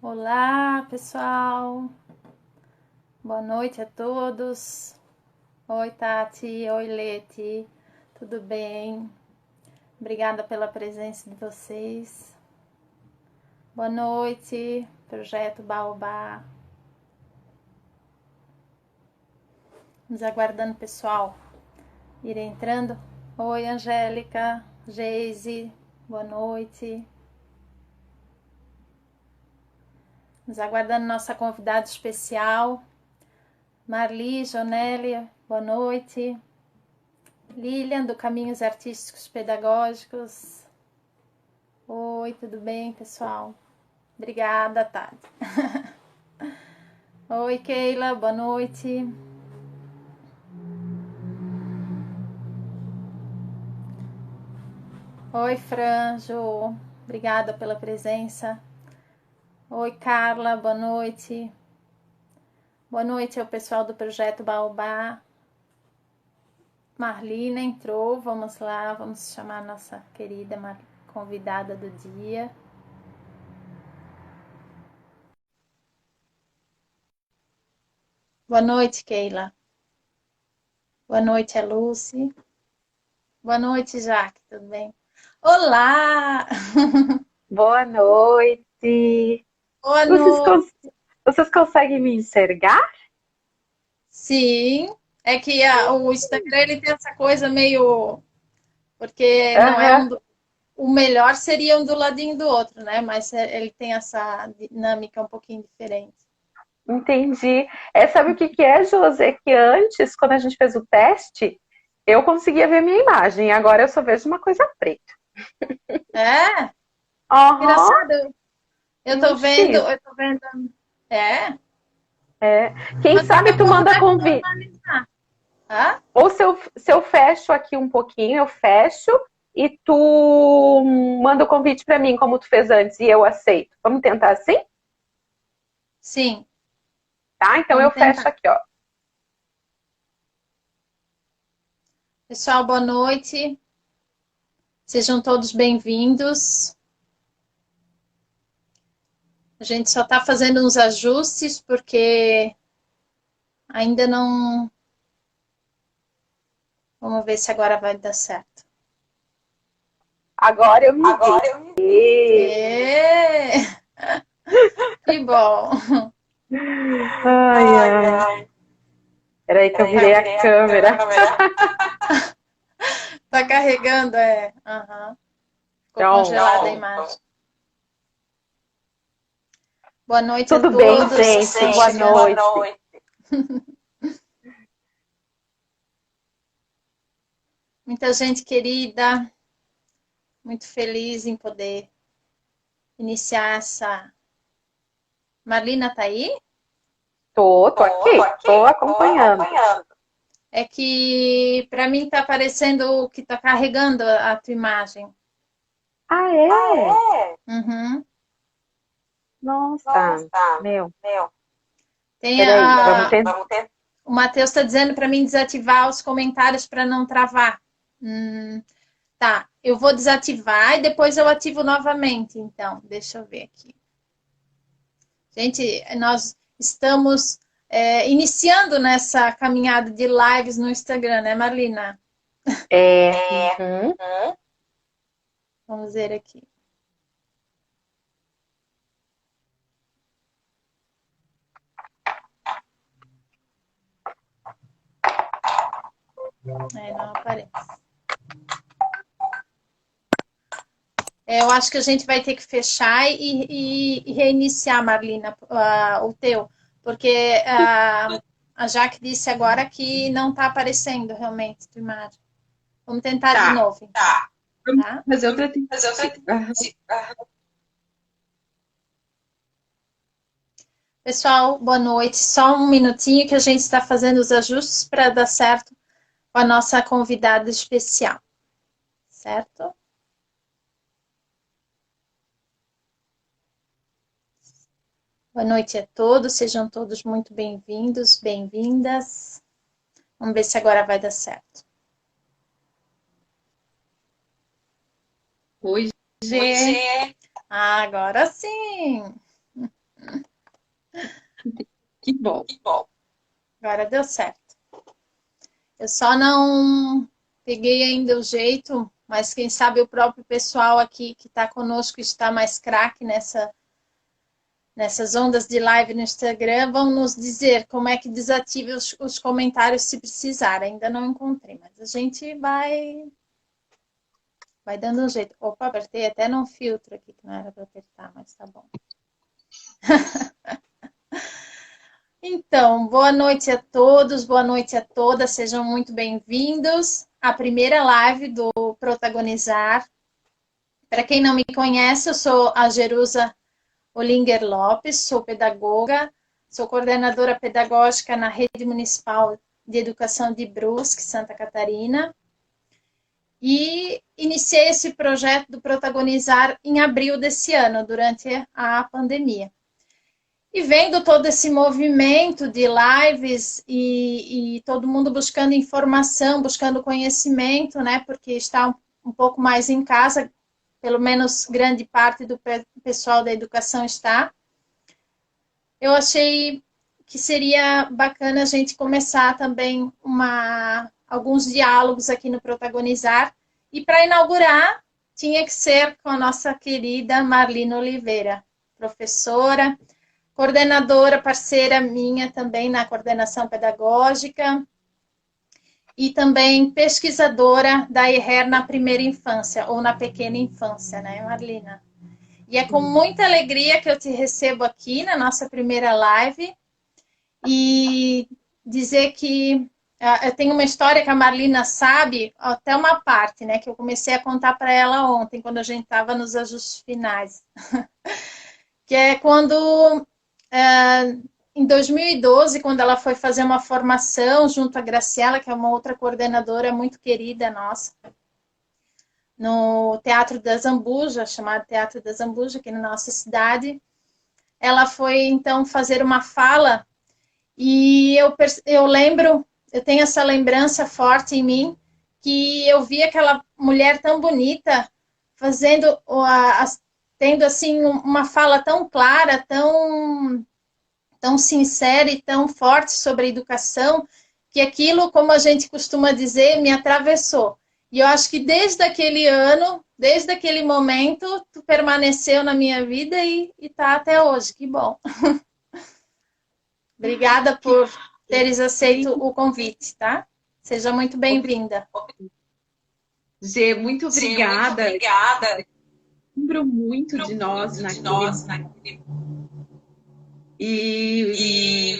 Olá, pessoal. Boa noite a todos. Oi, Tati. Oi, Leti. Tudo bem? Obrigada pela presença de vocês. Boa noite, Projeto Baobá. Nos aguardando, pessoal, ir entrando. Oi, Angélica, Geise. Boa noite. Nos aguardando nossa convidada especial, Marli Jonélia. Boa noite. Lilian, do Caminhos Artísticos Pedagógicos. Oi, tudo bem, pessoal? Obrigada, Tati. Oi, Keila, boa noite. Oi, Franjo, obrigada pela presença. Oi, Carla, boa noite. Boa noite ao pessoal do Projeto Baobá. Marlina entrou, vamos lá, vamos chamar a nossa querida convidada do dia. Boa noite, Keila. Boa noite, a Lucy. Boa noite, Jaque, tudo bem? Olá! Boa noite. Boa Vocês, noite! vocês conseguem me enxergar? Sim, é que o Instagram ele tem essa coisa meio. Porque não é Aham, o melhor seria um do ladinho do outro, né? Mas ele tem essa dinâmica um pouquinho diferente. entendi. Sabe o que que é, Josi? É que antes, quando a gente fez o teste, eu conseguia ver minha imagem. Agora eu só vejo uma coisa preta. É, Aham, engraçado. Eu tô muito vendo, esquisito. eu tô vendo. É, É. Quem mas daqui sabe a tu pouco manda deve convite. normalizar. Ah? Ou se eu fecho aqui um pouquinho, eu fecho e tu manda o convite para mim, como tu fez antes, e eu aceito. Vamos tentar assim? Sim, Tá? Então eu vamos fecho tentar. aqui, ó. Pessoal, boa noite. Sejam todos bem-vindos. A gente só está fazendo uns ajustes porque ainda não. Vamos ver se agora vai dar certo. Agora eu me vi. Agora eu me É, que bom. Ai, Ai, ai. ai. Peraí que eu Peraí que eu virei a virei a câmera. câmera. Tá carregando, é. Aham. Ficou congelada a Pronto. imagem. Boa noite a Tudo bem, todos. gente? Boa Boa noite. noite. Muita gente querida, muito feliz em poder iniciar essa. Marlina tá aí? Tô Tô aqui, tô aqui, tô acompanhando. acompanhando. É que para mim tá aparecendo que tá carregando a tua imagem. Ah, Ah, é? é? Uhum. Nossa, Nossa, meu. meu. Tem Peraí, vamos tentar. Vamos ter. O Matheus está dizendo para mim desativar os comentários para não travar. Tá, eu vou desativar e depois eu ativo novamente. Então, deixa eu ver aqui. Gente, nós estamos iniciando nessa caminhada de lives no Instagram, né, Marlina? É, É. uhum. Vamos ver aqui. Não aparece. Eu acho que a gente vai ter que fechar e reiniciar, Marlina, o teu, porque a Jaque disse agora que não está aparecendo realmente a tua imagem. Vamos tentar de Tá. novo, então. Tá. Vamos Tá? fazer outra Fazer outra tentativa. tentativa. Pessoal, boa noite. Só um minutinho que a gente está fazendo os ajustes para dar certo com a nossa convidada especial. Certo? Boa noite a todos, sejam todos muito bem-vindos, bem-vindas. Vamos ver se agora vai dar certo. Oi, Oi, Gê. Gê. Agora sim. Que bom. Agora deu certo. Eu só não peguei ainda o jeito, mas quem sabe o próprio pessoal aqui que está conosco está mais craque nessas ondas de live no Instagram, vão nos dizer como é que desativa os comentários se precisar. Ainda não encontrei, mas a gente vai dando um jeito. Opa, apertei até num filtro aqui, que não era para apertar, mas tá bom. Então, boa noite a todos, boa noite a todas, sejam muito bem-vindos à primeira live do Protagonizar. Para quem não me conhece, eu sou a Jerusa Olinger Lopes, sou pedagoga, sou coordenadora pedagógica na Rede Municipal de Educação de Brusque, Santa Catarina, e iniciei esse projeto do Protagonizar em abril desse ano, durante a pandemia. E vendo todo esse movimento de lives e todo mundo buscando informação, buscando conhecimento, né? Porque está um pouco mais em casa, pelo menos grande parte do pessoal da educação está. Eu achei que seria bacana a gente começar também alguns diálogos aqui no Protagonizar. E para inaugurar, tinha que ser com a nossa querida Marlina Oliveira, professora, coordenadora, parceira minha também na coordenação pedagógica e também pesquisadora da IHER na primeira infância, ou na pequena infância, né, Marlina? E é com muita alegria que eu te recebo aqui na nossa primeira live e dizer que eu tenho uma história que a Marlina sabe, até uma parte, né, que eu comecei a contar para ela ontem, quando a gente estava nos ajustes finais. Que é quando em 2012, quando ela foi fazer uma formação junto à Graciela, que é uma outra coordenadora muito querida nossa, no Teatro da Zambuja, chamado Teatro da Zambuja, aqui na nossa cidade, ela foi, então, fazer uma fala e eu lembro, eu tenho essa lembrança forte em mim, que eu vi aquela mulher tão bonita fazendo, tendo, assim, uma fala tão clara, tão sincera e tão forte sobre a educação, que aquilo, como a gente costuma dizer, me atravessou. E eu acho que desde aquele ano, desde aquele momento, tu permaneceu na minha vida e está até hoje. Que bom. Obrigada por teres aceito o convite, tá? Seja muito bem-vinda. Gê, muito obrigada. Lembro muito de nós naquele... E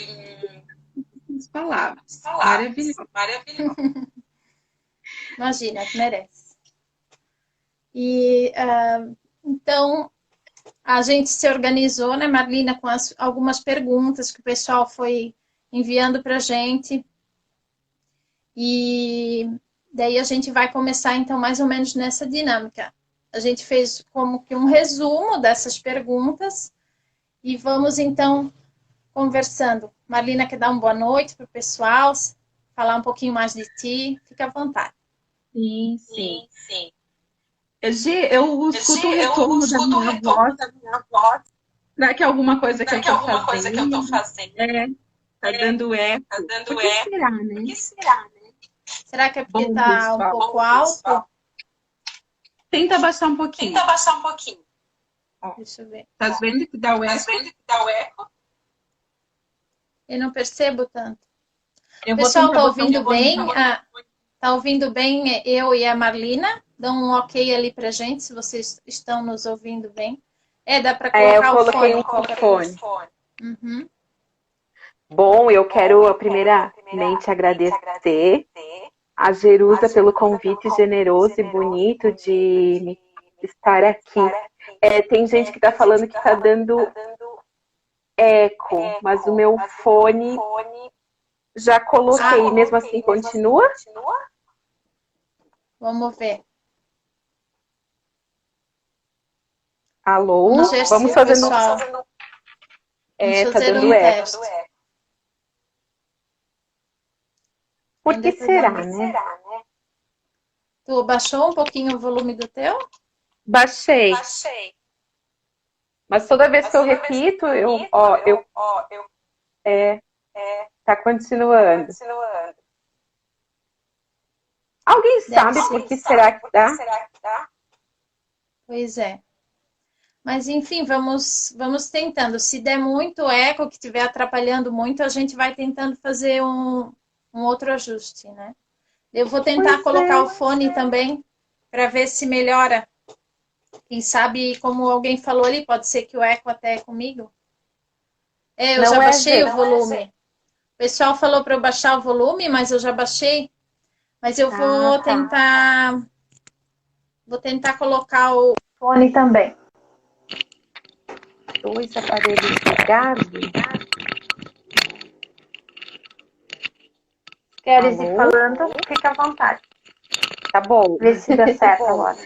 palavras. Maravilhoso. Imagina, merece. E então a gente se organizou, né, Marlina, com algumas perguntas que o pessoal foi enviando para a gente. E daí a gente vai começar, então, mais ou menos nessa dinâmica. A gente fez como que um resumo dessas perguntas e vamos, então, conversando. Marlina, quer dar uma boa noite para o pessoal? Falar um pouquinho mais de ti? Fica à vontade. Sim. Gê, eu escuto o retorno da minha voz. Será que é alguma coisa que eu tô fazendo? Tá dando eco. Por que será, né? Será que é porque está um pouco alto? Tenta baixar um pouquinho. Ó, deixa eu ver. Tá vendo que dá o eco? Eu não percebo tanto. O pessoal está ouvindo bem? Está ouvindo bem eu e a Marlina? Dá um ok ali pra gente, se vocês estão nos ouvindo bem. Dá para colocar o fone. Eu coloquei um fone. Uhum. Bom, eu quero primeiramente agradecer a Jerusa pelo convite generoso e bonito de estar aqui. Tem gente que está falando que está dando eco, mas o meu fone já coloquei. Mesmo assim, continua? Vamos ver. Alô? Vamos fazendo... Tá dando eco. Por que será, né? Tu baixou um pouquinho o volume do teu? Baixei. Mas toda vez que eu repito, tá continuando. Alguém sabe por que será que dá? Pois é. Mas, enfim, vamos tentando. Se der muito eco, que estiver atrapalhando muito, a gente vai tentando fazer um outro ajuste, né? Eu vou tentar colocar o fone também, para ver se melhora. Quem sabe, como alguém falou ali, pode ser que o eco até é comigo. Eu já baixei o volume. O pessoal falou para eu baixar o volume, mas eu já baixei. Mas eu vou tentar colocar o fone também. 2 aparelhos ligados. Queres ir falando? Fica à vontade. Tá bom. Vê se dá certo agora.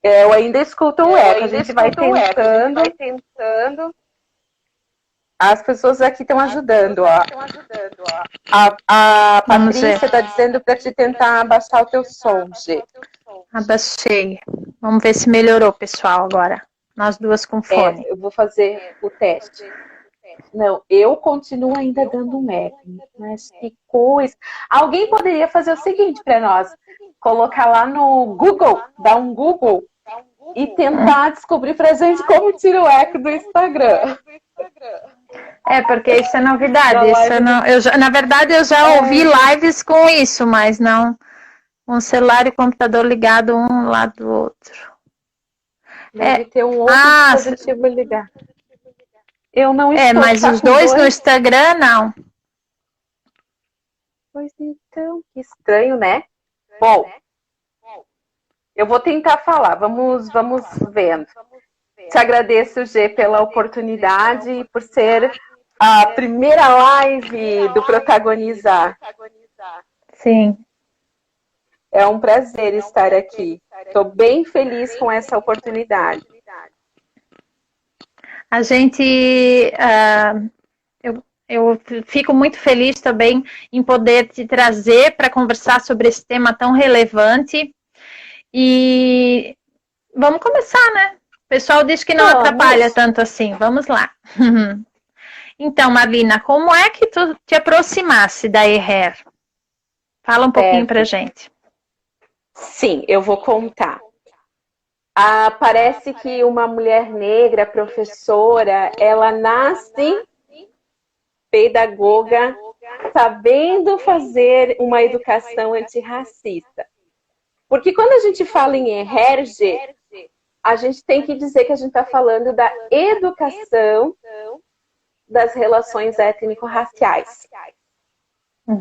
Eu ainda escuto o eco. A gente vai tentando. As pessoas aqui estão ajudando, ó. A Patrícia está dizendo para te tentar abaixar o teu som, Gê. Abaixei. Vamos ver se melhorou, pessoal, agora. Nós duas com fone. Eu vou fazer o teste. Não, eu continuo ainda dando um eco. Mas que coisa. Alguém poderia fazer o seguinte para nós. Colocar lá no Google, dar um Google e tentar descobrir pra gente como tira o eco do Instagram. Porque isso é novidade. Na verdade, eu já ouvi lives com isso, mas não um celular e computador ligado um lado do outro. Deve ter um outro dispositivo ligado. Eu não estou. Mas os dois no Instagram, não. Pois então, que estranho, né? Bom, eu vou tentar falar. Vamos vendo. Te agradeço, Gê, pela oportunidade e por ser a primeira live do Protagonizar. Sim. É um prazer estar aqui. Estou bem feliz com essa oportunidade. A gente... eu fico muito feliz também em poder te trazer para conversar sobre esse tema tão relevante. E vamos começar, né? O pessoal diz que não atrapalha tanto assim. Vamos lá. Então, Marlina, como é que tu te aproximasse da EHER? Fala um pouquinho pra gente. Sim, eu vou contar. Parece que uma mulher negra, professora, ela nasce pedagoga, sabendo fazer uma educação antirracista. Porque quando a gente fala em EHER, a gente tem que dizer que a gente está falando da educação das relações étnico-raciais.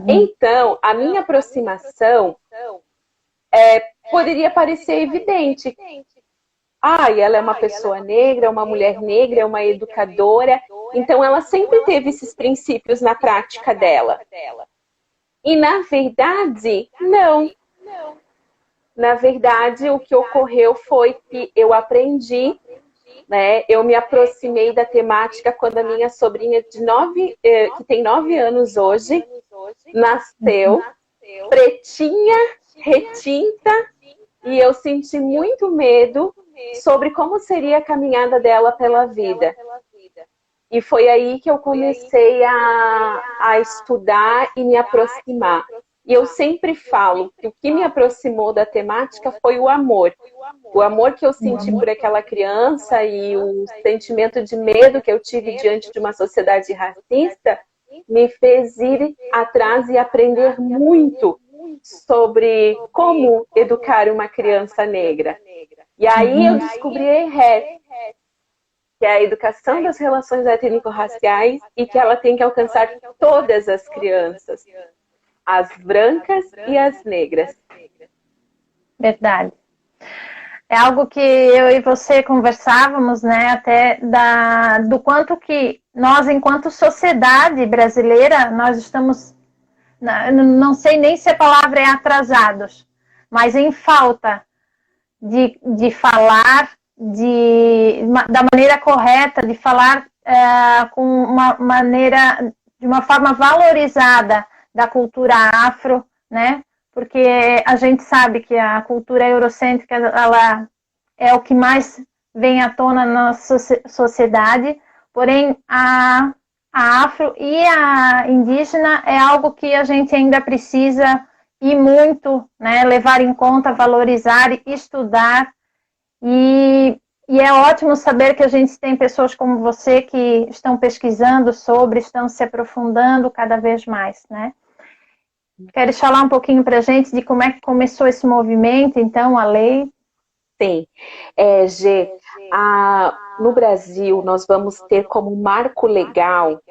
Então, a minha aproximação poderia parecer evidente. Ela é uma pessoa negra, uma mulher negra, uma educadora. Então, ela sempre teve esses princípios na prática dela. E, na verdade, não. Na verdade, o que ocorreu foi que eu aprendi, né? Eu me aproximei da temática quando a minha sobrinha que tem 9 anos hoje, nasceu, pretinha, retinta, e eu senti muito medo sobre como seria a caminhada dela pela vida. E foi aí que eu comecei a estudar e me aproximar. E eu sempre falo que o que me aproximou da temática foi o amor. O amor que eu senti por aquela criança e o sentimento de medo que eu tive diante de uma sociedade racista me fez ir atrás e aprender muito sobre como educar uma criança negra. E aí eu descobri a EHER, que é a educação das relações étnico-raciais e que ela tem que alcançar todas as crianças, as brancas e as negras. Verdade. É algo que eu e você conversávamos, né, até do quanto que nós, enquanto sociedade brasileira, nós estamos, não sei nem se a palavra é atrasados, mas em falta de falar da maneira correta, de falar de uma forma valorizada da cultura afro, né? Porque a gente sabe que a cultura eurocêntrica ela é o que mais vem à tona na sociedade, porém a afro e a indígena é algo que a gente ainda precisa ir muito, né, levar em conta, valorizar, estudar, e é ótimo saber que a gente tem pessoas como você que estão pesquisando sobre, estão se aprofundando cada vez mais, né? Queres falar um pouquinho para a gente de como é que começou esse movimento, então, a lei? Sim. Gê, no Brasil, nós vamos ter como marco legal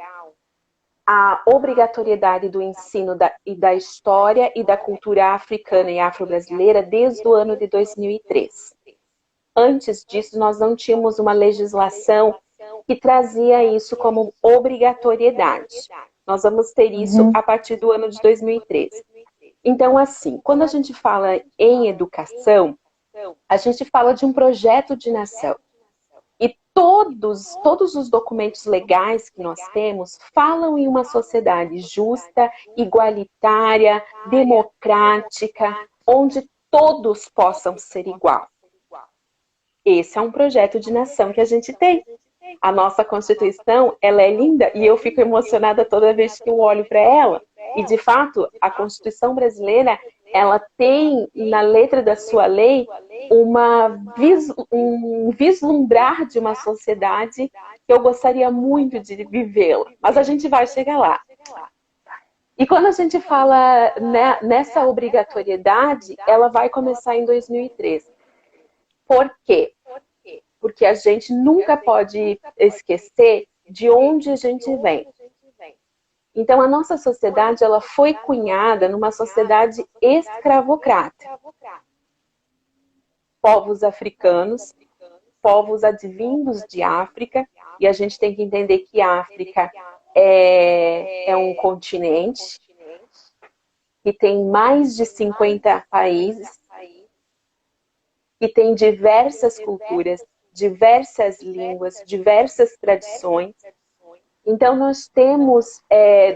a obrigatoriedade do ensino da história e da cultura africana e afro-brasileira desde o ano de 2003. Antes disso, nós não tínhamos uma legislação que trazia isso como obrigatoriedade. Nós vamos ter isso a partir do ano de 2013. Então, assim, quando a gente fala em educação, a gente fala de um projeto de nação. E todos os documentos legais que nós temos falam em uma sociedade justa, igualitária, democrática, onde todos possam ser igual. Esse é um projeto de nação que a gente tem. A nossa Constituição, ela é linda e eu fico emocionada toda vez que eu olho para ela. E, de fato, a Constituição brasileira, ela tem, na letra da sua lei, um vislumbrar de uma sociedade que eu gostaria muito de vivê-la. Mas a gente vai chegar lá. E quando a gente fala nessa obrigatoriedade, ela vai começar em 2013. Por quê? Porque a gente nunca pode esquecer de onde a gente vem. Então, a nossa sociedade, ela foi cunhada numa sociedade escravocrata. Povos africanos, povos advindos de África, e a gente tem que entender que a África é um continente que tem mais de 50 países, que tem diversas culturas, diversas línguas, diversas tradições. Então, nós temos,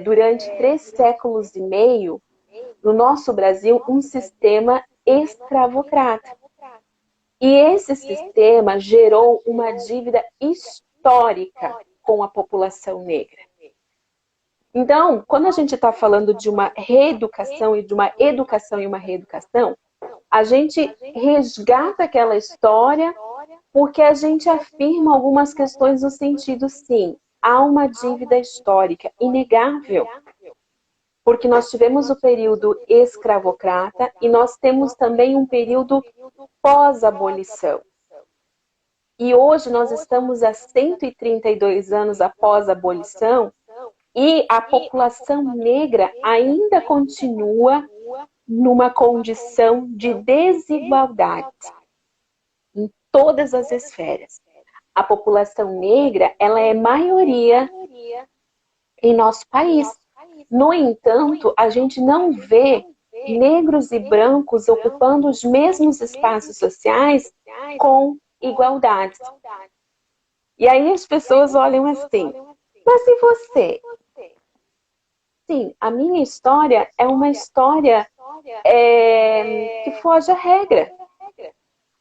durante 3 séculos e meio, no nosso Brasil, um sistema escravocrata. E esse sistema gerou uma dívida histórica com a população negra. Então, quando a gente está falando de uma reeducação e de uma educação e uma reeducação, a gente resgata aquela história porque a gente afirma algumas questões no sentido, sim, há uma dívida histórica inegável. Porque nós tivemos o período escravocrata e nós temos também um período pós-abolição. E hoje nós estamos há 132 anos após a abolição e a população negra ainda continua numa condição de desigualdade em todas as esferas. A população negra, ela é maioria em nosso país. No entanto, a gente não vê negros e brancos ocupando os mesmos espaços sociais com igualdade. E aí as pessoas olham assim, mas e você? Sim, a minha história é uma história que foge à regra.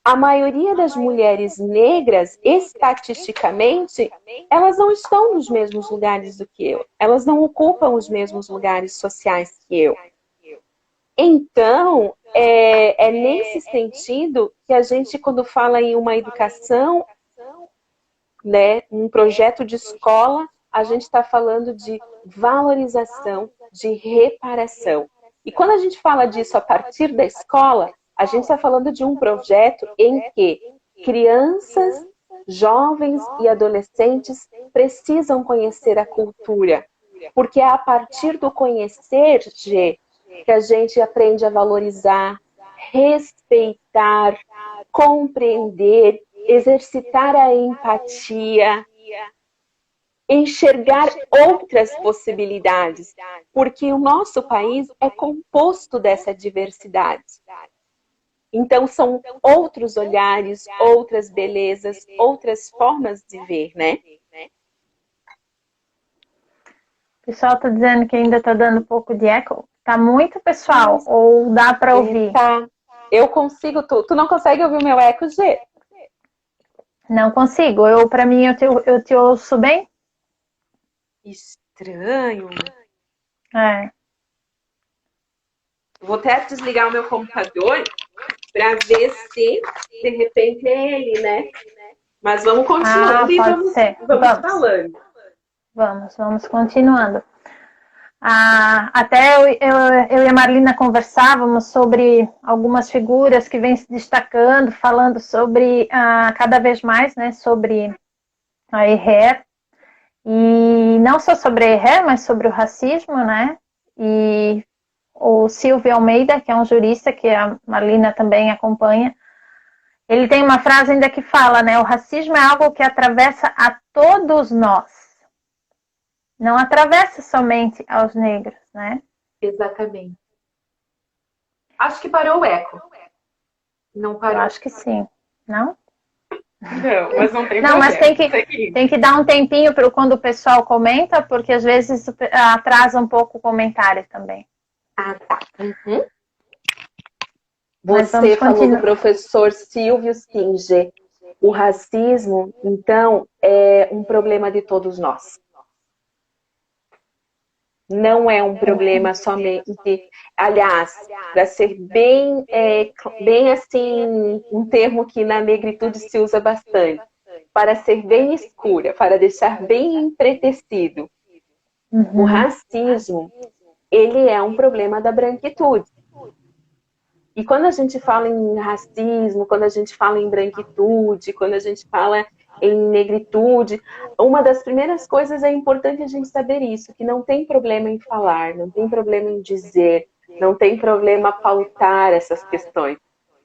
A maioria das mulheres negras, estatisticamente, elas não estão nos mesmos lugares do que eu. Elas não ocupam os mesmos lugares sociais que eu. Então, é nesse sentido que a gente, quando fala em uma educação, né, um projeto de escola, a gente está falando de valorização, de reparação. E quando a gente fala disso a partir da escola, a gente está falando de um projeto em que crianças, jovens e adolescentes precisam conhecer a cultura. Porque é a partir do conhecer, Gê, que a gente aprende a valorizar, respeitar, compreender, exercitar a empatia, enxergar outras possibilidades, porque o nosso país é composto dessa diversidade. Então, são outros olhares, outras belezas, outras formas de ver, né? O pessoal está dizendo que ainda está dando um pouco de eco. Tá muito, pessoal? Ou dá para ouvir? Tá. Eu consigo, tu não consegue ouvir o meu eco, Gê? Não consigo. Para mim, eu te ouço bem? Estranho. É. Vou até desligar o meu computador para ver se de repente é ele, né? Mas vamos continuando e Pode ser. vamos falando. Vamos continuando. Até eu e a Marlina conversávamos sobre algumas figuras que vêm se destacando, falando sobre cada vez mais, né, sobre a EHER, e não só sobre a EHER, mas sobre o racismo, né, e o Silvio Almeida, que é um jurista que a Marlina também acompanha, ele tem uma frase ainda que fala, né, o racismo é algo que atravessa a todos nós. Não atravessa somente aos negros, né? Exatamente. Acho que parou o eco. Não parou? Eu acho que sim. Não? Não, mas não tem problema. Mas tem que dar um tempinho para quando o pessoal comenta, porque às vezes atrasa um pouco o comentário também. Tá. Uhum. Você falou do professor Silvio Singer. O racismo, então, é um problema de todos nós. Não é um problema somente... Aliás, para ser bem assim, um termo que na negritude se usa bastante, para ser bem escura, para deixar bem empretecido. O racismo, ele é um problema da branquitude. E quando a gente fala em racismo, quando a gente fala em branquitude, quando a gente fala em negritude, uma das primeiras coisas é importante a gente saber isso, que não tem problema em falar, não tem problema em dizer, não tem problema pautar essas questões,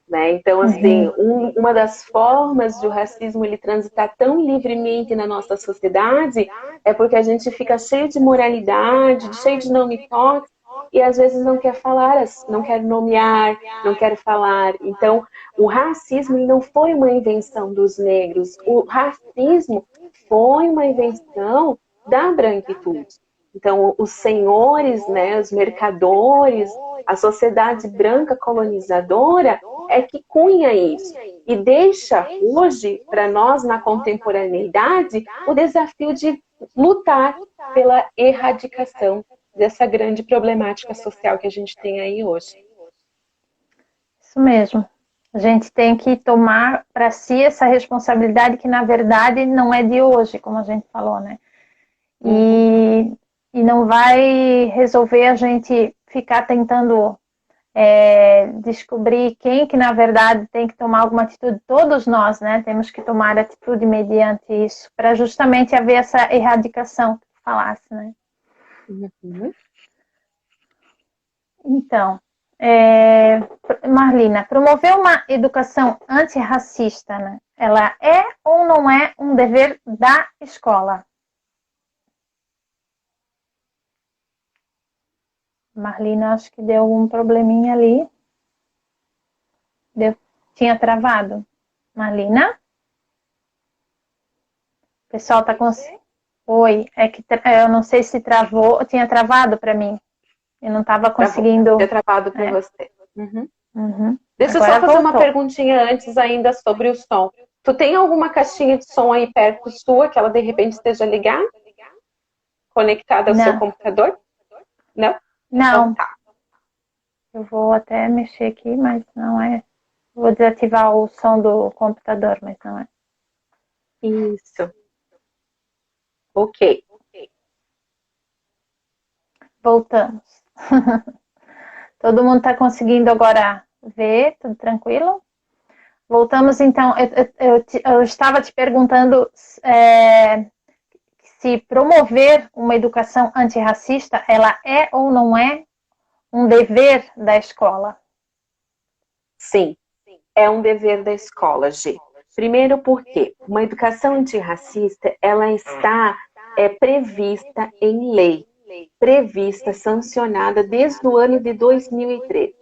né? Então, assim, uma das formas do racismo ele transitar tão livremente na nossa sociedade é porque a gente fica cheio de moralidade, cheio de não me toque, e às vezes não quer falar, não quer nomear, não quer falar. Então, o racismo não foi uma invenção dos negros. O racismo foi uma invenção da branquitude. Então, os senhores, né, os mercadores, a sociedade branca colonizadora é que cunha isso. E deixa hoje, para nós, na contemporaneidade, o desafio de lutar pela erradicação dessa grande problemática social que a gente tem aí hoje. Isso mesmo. A gente tem que tomar para si essa responsabilidade que, na verdade, não é de hoje, como a gente falou, né? E não vai resolver a gente ficar tentando descobrir quem que, na verdade, tem que tomar alguma atitude. Todos nós, né? Temos que tomar atitude mediante isso, para justamente haver essa erradicação que tu falasse, né? Então, Marlina, promover uma educação antirracista, né? Ela é ou não é um dever da escola? Marlina, acho que deu algum probleminha ali. Tinha travado. Marlina? O pessoal tá com... Oi, é que eu não sei se travou, tinha travado para mim. Eu não estava conseguindo... Tinha travado para você. Deixa eu só fazer uma perguntinha antes ainda sobre o som. Tu tem alguma caixinha de som aí perto sua que ela de repente esteja ligada? Conectada ao seu computador? Não? Não. Então, tá. Eu vou até mexer aqui, mas não é. Vou desativar o som do computador, mas não é. Isso. Ok. Voltamos. Todo mundo está conseguindo agora ver? Tudo tranquilo? Voltamos então. Eu estava te perguntando se promover uma educação antirracista, ela é ou não é um dever da escola? Sim, é um dever da escola, G. Primeiro porque uma educação antirracista, ela está prevista em lei, prevista, sancionada desde o ano de 2013.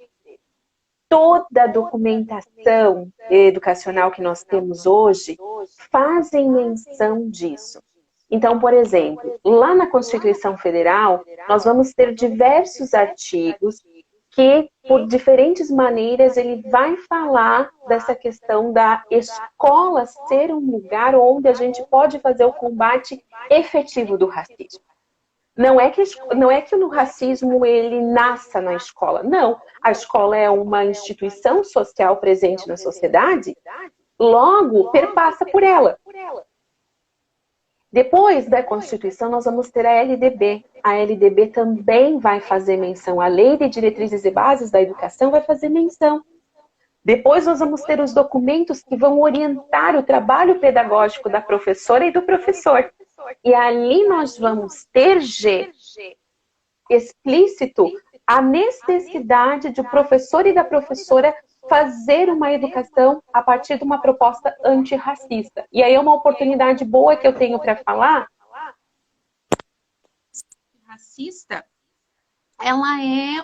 Toda a documentação educacional que nós temos hoje fazem menção disso. Então, por exemplo, lá na Constituição Federal, nós vamos ter diversos artigos que, por diferentes maneiras, ele vai falar dessa questão da escola ser um lugar onde a gente pode fazer o combate efetivo do racismo. Não é que o racismo ele nasça na escola. Não, a escola é uma instituição social presente na sociedade, logo perpassa por ela. Depois da Constituição, nós vamos ter a LDB. A LDB também vai fazer menção. A Lei de Diretrizes e Bases da Educação vai fazer menção. Depois nós vamos ter os documentos que vão orientar o trabalho pedagógico da professora e do professor. E ali nós vamos ter, G, explícito, a necessidade de o professor e da professora fazer uma educação a partir de uma proposta antirracista. E aí é uma oportunidade boa que eu tenho para falar. Racista, ela é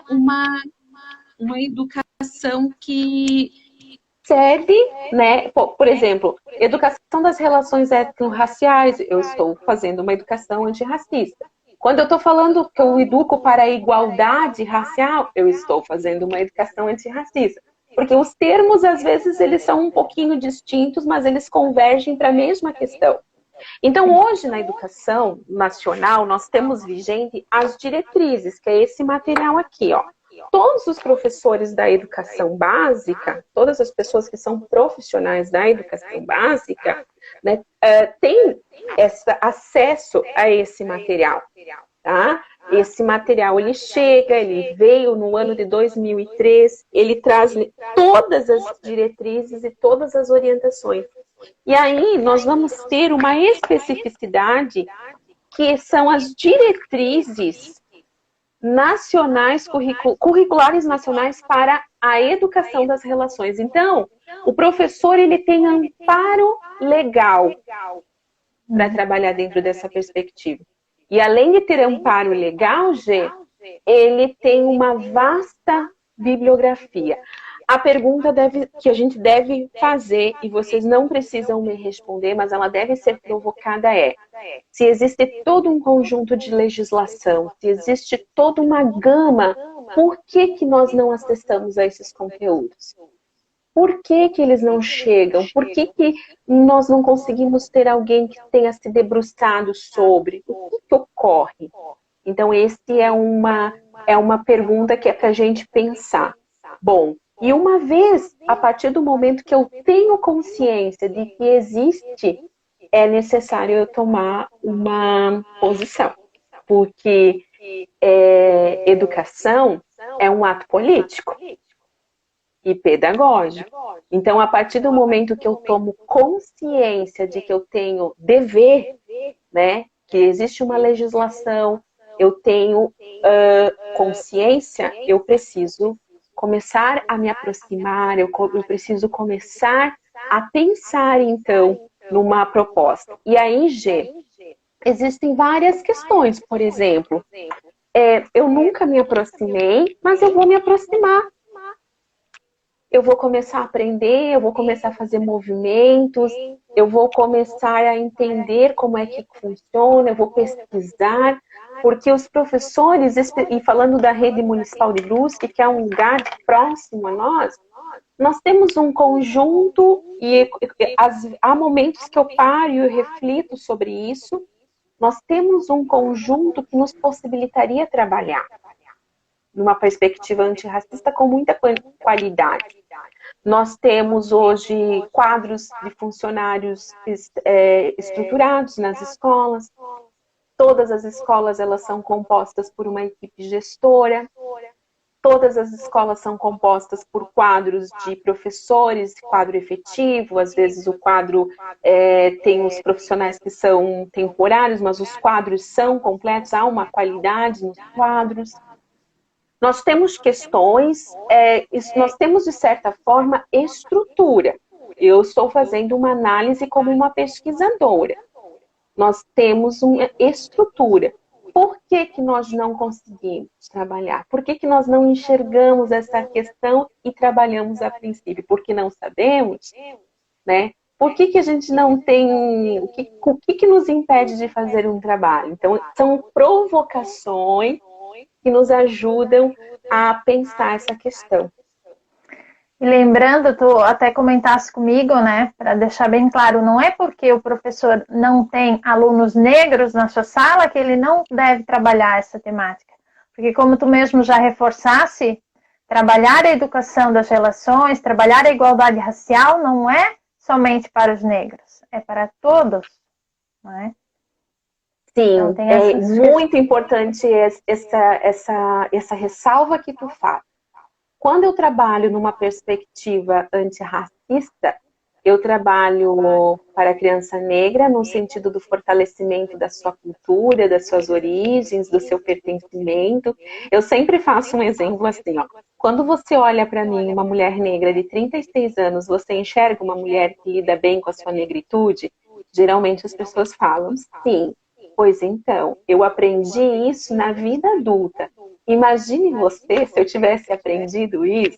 uma educação que serve, né? Por exemplo, educação das relações étnico-raciais, eu estou fazendo uma educação antirracista. Quando eu estou falando que eu educo para a igualdade racial, eu estou fazendo uma educação antirracista. Porque os termos, às vezes, eles são um pouquinho distintos, mas eles convergem para a mesma questão. Então, hoje, na educação nacional, nós temos vigente as diretrizes, que é esse material aqui, ó. Todos os professores da educação básica, todas as pessoas que são profissionais da educação básica, né, têm acesso a esse material, tá? Esse material, ele chega, ele veio no ano de 2003, ele traz todas as diretrizes e todas as orientações. E aí, nós vamos ter uma especificidade que são as diretrizes nacionais, curriculares nacionais para a educação das relações. Então, o professor ele tem amparo legal para trabalhar dentro dessa perspectiva. E além de ter amparo legal, G, ele tem uma vasta bibliografia. A pergunta que a gente deve fazer, e vocês não precisam me responder, mas ela deve ser provocada se existe todo um conjunto de legislação, se existe toda uma gama, por que nós não acessamos a esses conteúdos? Por que eles não chegam? Por que nós não conseguimos ter alguém que tenha se debruçado sobre? O que ocorre? Então, esse é uma pergunta que é para a gente pensar. Bom, e uma vez, a partir do momento que eu tenho consciência de que existe, é necessário eu tomar uma posição. Porque educação é um ato político e pedagógico. Então, a partir do momento que eu tomo consciência de que eu tenho dever, né, que existe uma legislação, eu tenho consciência, eu preciso começar a me aproximar, eu preciso começar a pensar, então, numa proposta. E aí, G, existem várias questões, por exemplo, eu nunca me aproximei, mas eu vou me aproximar. Eu vou começar a aprender, eu vou começar a fazer movimentos, eu vou começar a entender como é que funciona, eu vou pesquisar, porque os professores, e falando da rede municipal de Brusque, que é um lugar próximo a nós temos um conjunto, e há momentos que eu paro e eu reflito sobre isso, nós temos um conjunto que nos possibilitaria trabalhar numa perspectiva antirracista com muita qualidade. Nós temos hoje quadros de funcionários estruturados nas escolas. Todas as escolas elas são compostas por uma equipe gestora. Todas as escolas são compostas por quadros de professores, quadro efetivo. Às vezes o quadro tem os profissionais que são temporários, mas os quadros são completos. Há uma qualidade nos quadros. Nós temos questões, nós temos, de certa forma, estrutura. Eu estou fazendo uma análise como uma pesquisadora. Nós temos uma estrutura. Por que nós não conseguimos trabalhar? Por que nós não enxergamos essa questão e trabalhamos a princípio? Porque não sabemos, né? Por que a gente não tem... O que nos impede de fazer um trabalho? Então, são provocações que nos ajudam a pensar essa questão. E lembrando, tu até comentasse comigo, né, para deixar bem claro, não é porque o professor não tem alunos negros na sua sala que ele não deve trabalhar essa temática. Porque como tu mesmo já reforçasse, trabalhar a educação das relações, trabalhar a igualdade racial não é somente para os negros, é para todos, não é? Sim, então, é muito importante essa ressalva que tu faz. Quando eu trabalho numa perspectiva antirracista, eu trabalho para a criança negra no sentido do fortalecimento da sua cultura, das suas origens, do seu pertencimento. Eu sempre faço um exemplo assim, ó. Quando você olha para mim, uma mulher negra de 36 anos, você enxerga uma mulher que lida bem com a sua negritude? Geralmente as pessoas falam sim. Pois então, eu aprendi isso na vida adulta. Imagine você se eu tivesse aprendido isso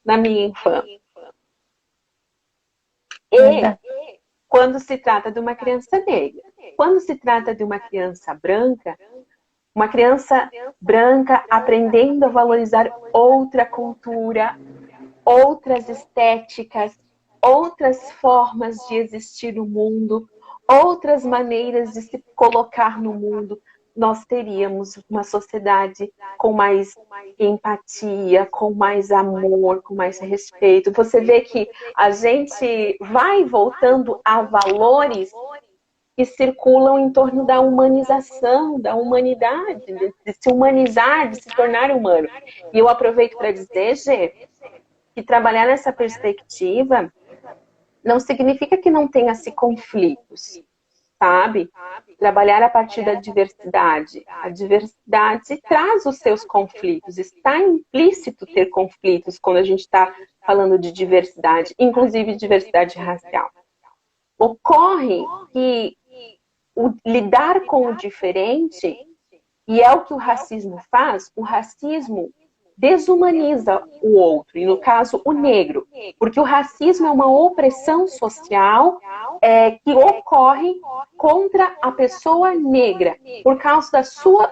na minha infância. E quando se trata de uma criança negra, quando se trata de uma criança branca aprendendo a valorizar outra cultura, outras estéticas, outras formas de existir no mundo, outras maneiras de se colocar no mundo, nós teríamos uma sociedade com mais empatia, com mais amor, com mais respeito. Você vê que a gente vai voltando a valores que circulam em torno da humanização, da humanidade, de se humanizar, de se tornar humano. E eu aproveito para dizer, Gê, que trabalhar nessa perspectiva não significa que não tenha-se conflitos, sabe? Trabalhar a partir da diversidade. A diversidade traz os seus conflitos. Está implícito ter conflitos quando a gente está falando de diversidade, inclusive diversidade racial. Ocorre que lidar com o diferente, e é o que o racismo faz, o racismo desumaniza o outro, e no caso o negro, porque o racismo é uma opressão social que ocorre contra a pessoa negra, por causa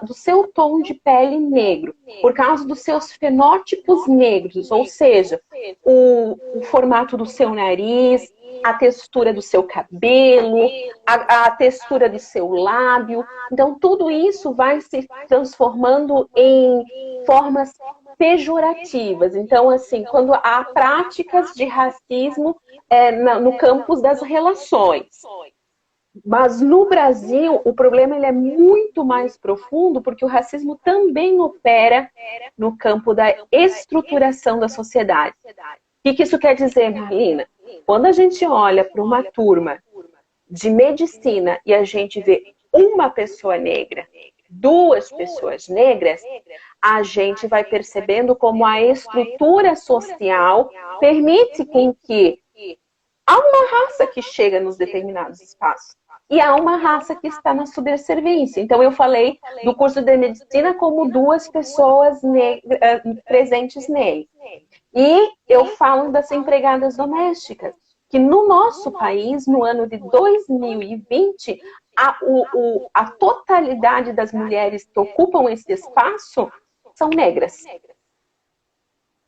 do seu tom de pele negro, por causa dos seus fenótipos negros, ou seja, o formato do seu nariz, a textura do seu cabelo, a textura do seu lábio. Então, tudo isso vai se transformando em formas pejorativas. Então, assim, quando há práticas de racismo no campo das relações. Mas no Brasil, o problema ele é muito mais profundo, porque o racismo também opera no campo da estruturação da sociedade. O que isso quer dizer, Marlina? Quando a gente olha para uma turma de medicina e a gente vê uma pessoa negra, duas pessoas negras, a gente vai percebendo como a estrutura social permite com que há uma raça que chega nos determinados espaços e há uma raça que está na subserviência. Então, eu falei do curso de medicina como duas pessoas presentes nele. E eu falo das empregadas domésticas, que no nosso país, no ano de 2020, a totalidade das mulheres que ocupam esse espaço são negras.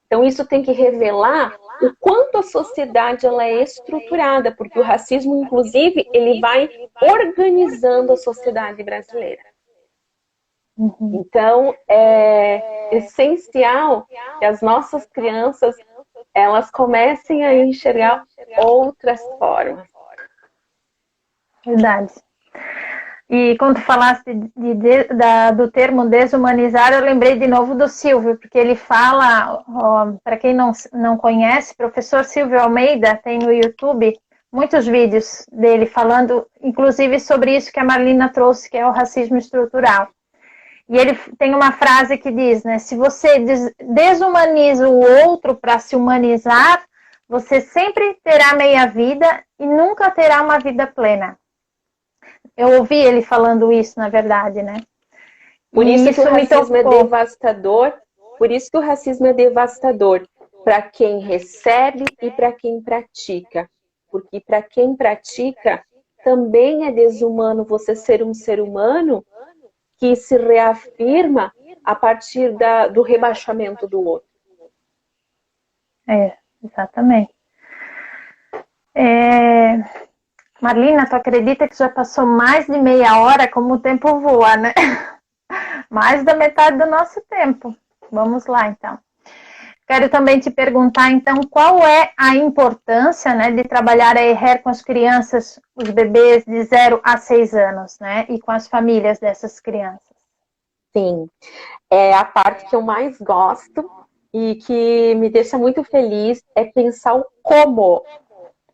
Então, isso tem que revelar o quanto a sociedade ela é estruturada, porque o racismo, inclusive, ele vai organizando a sociedade brasileira. Então, é essencial que as nossas crianças elas comecem a enxergar outras formas. Verdade. E quando tu falaste do termo desumanizar, eu lembrei de novo do Silvio, porque ele fala, para quem não conhece, professor Silvio Almeida tem no YouTube muitos vídeos dele falando, inclusive sobre isso que a Marlina trouxe, que é o racismo estrutural. E ele tem uma frase que diz, né, se você desumaniza o outro para se humanizar, você sempre terá meia vida e nunca terá uma vida plena. Eu ouvi ele falando isso, na verdade, né? Por isso que o racismo é devastador. Por isso que o racismo é devastador para quem recebe e para quem pratica. Porque para quem pratica, também é desumano você ser um ser humano que se reafirma a partir do rebaixamento do outro. Exatamente. Marlina, tu acredita que já passou mais de meia hora? Como o tempo voa, né? Mais da metade do nosso tempo. Vamos lá, então. Quero também te perguntar, então, qual é a importância, né, de trabalhar a EHER com as crianças, os bebês de 0 a 6 anos, né, e com as famílias dessas crianças? Sim, é a parte que eu mais gosto e que me deixa muito feliz é pensar o como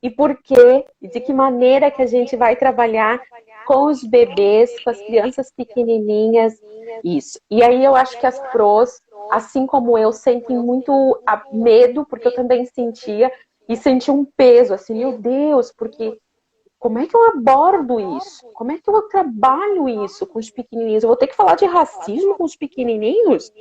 e por quê, e de que maneira que a gente vai trabalhar com os bebês, com as crianças pequenininhas, isso. E aí eu acho que as pros, assim como eu, sentem muito medo, porque eu também sentia, e senti um peso, assim, meu Deus, porque como é que eu abordo isso? Como é que eu trabalho isso com os pequenininhos? Eu vou ter que falar de racismo com os pequenininhos?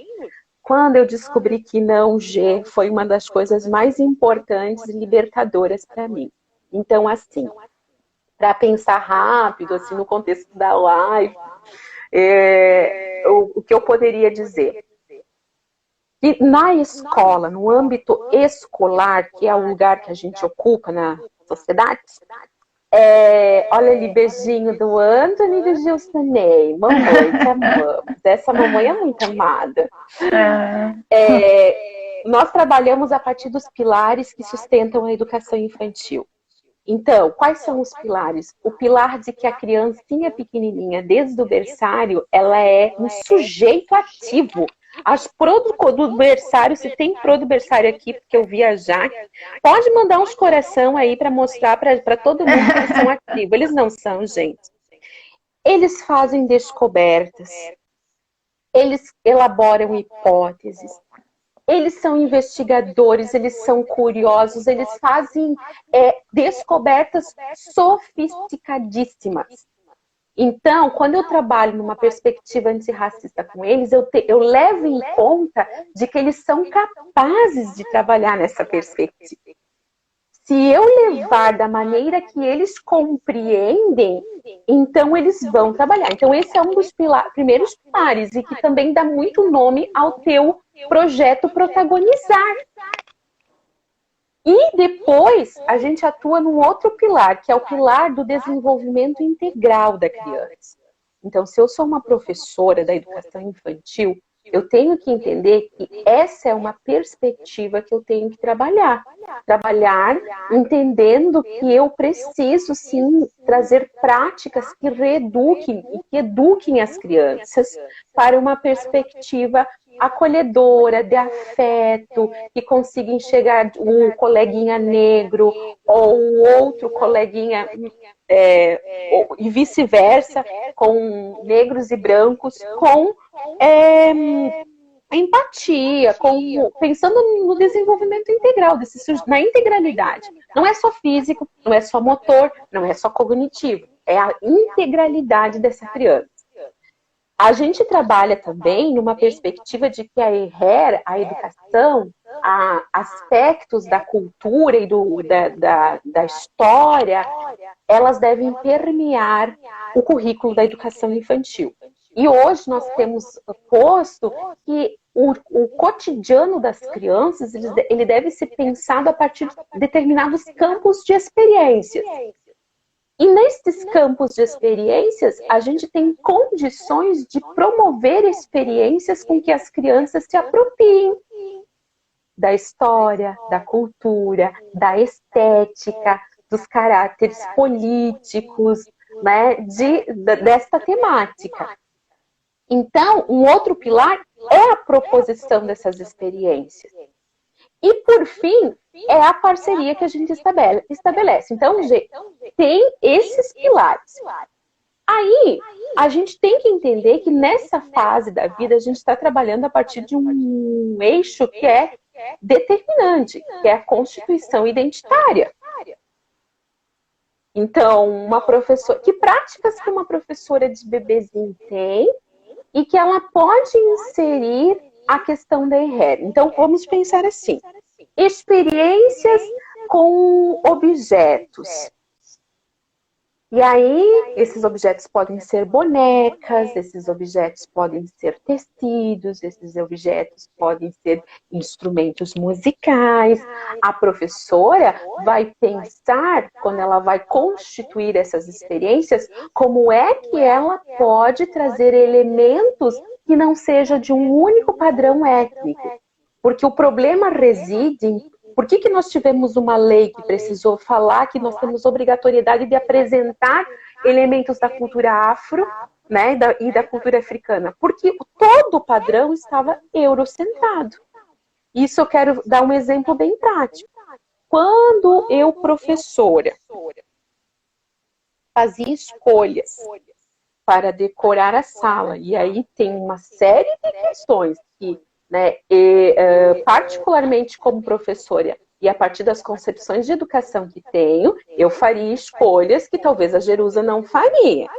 Quando eu descobri que não, G, foi uma das coisas mais importantes e libertadoras para mim. Então, assim, para pensar rápido, assim, no contexto da live, o que eu poderia dizer? Que na escola, no âmbito escolar, que é o lugar que a gente ocupa na sociedade, olha ali, beijinho do Anthony e do Gilcinei. Mamãe, te amamos. Essa mamãe é muito amada. Nós trabalhamos a partir dos pilares que sustentam a educação infantil. Então, quais são os pilares? O pilar de que a criancinha pequenininha, desde o berçário, ela é um sujeito ativo. As pro do berçário, se tem pro do berçário aqui, porque eu vi a Jaque, pode mandar uns coração aí para mostrar para todo mundo que eles são ativos. Eles não são, gente. Eles fazem descobertas, eles elaboram hipóteses, eles são investigadores, eles são curiosos, eles fazem descobertas sofisticadíssimas. Então, quando eu trabalho numa perspectiva antirracista com eles, eu levo em conta de que eles são capazes de trabalhar nessa perspectiva. Se eu levar da maneira que eles compreendem, então eles vão trabalhar. Então, esse é um dos primeiros pilares e que também dá muito nome ao teu projeto Protagonizar. E depois a gente atua num outro pilar, que é o pilar do desenvolvimento integral da criança. Então, se eu sou uma professora da educação infantil, eu tenho que entender que essa é uma perspectiva que eu tenho que trabalhar. Trabalhar entendendo que eu preciso, sim, trazer práticas que reeduquem e que eduquem as crianças para uma perspectiva acolhedora, de afeto, que consiga enxergar um coleguinha negro ou outro coleguinha e vice-versa, com negros e brancos, com empatia, pensando no desenvolvimento integral, na integralidade. Não é só físico, não é só motor, não é só cognitivo, é a integralidade dessa criança. A gente trabalha também numa perspectiva de que a EHER, a educação, aspectos da cultura e da história, elas devem permear o currículo da educação infantil. E hoje nós temos posto que o cotidiano das crianças ele deve ser pensado a partir de determinados campos de experiências. E nesses campos de experiências, a gente tem condições de promover experiências com que as crianças se apropriem da história, da cultura, da estética, dos caráteres políticos, né, desta temática. Então, um outro pilar é a proposição dessas experiências. E, por fim, é a parceria que a gente estabelece. Então, tem esses pilares. Aí, a gente tem que entender que nessa fase da vida, a gente está trabalhando a partir de um eixo que é determinante, que é a constituição identitária. Então, que práticas que uma professora de bebezinho tem e que ela pode inserir a questão da EHER. Então, vamos pensar assim. Experiências com objetos. E aí, esses objetos podem ser bonecas, esses objetos podem ser tecidos, esses objetos podem ser instrumentos musicais. A professora vai pensar, quando ela vai constituir essas experiências, como é que ela pode trazer elementos que não seja de um único padrão étnico. Porque o problema reside em por que nós tivemos uma lei que precisou falar que nós temos obrigatoriedade de apresentar elementos da cultura afro, né, e da cultura africana? Porque todo o padrão estava eurocentrado. Isso eu quero dar um exemplo bem prático. Quando eu, professora, fazia escolhas para decorar a sala, e aí tem uma série de questões que, né, particularmente como professora, e a partir das concepções de educação que tenho, eu faria escolhas que talvez a Jerusa não faria.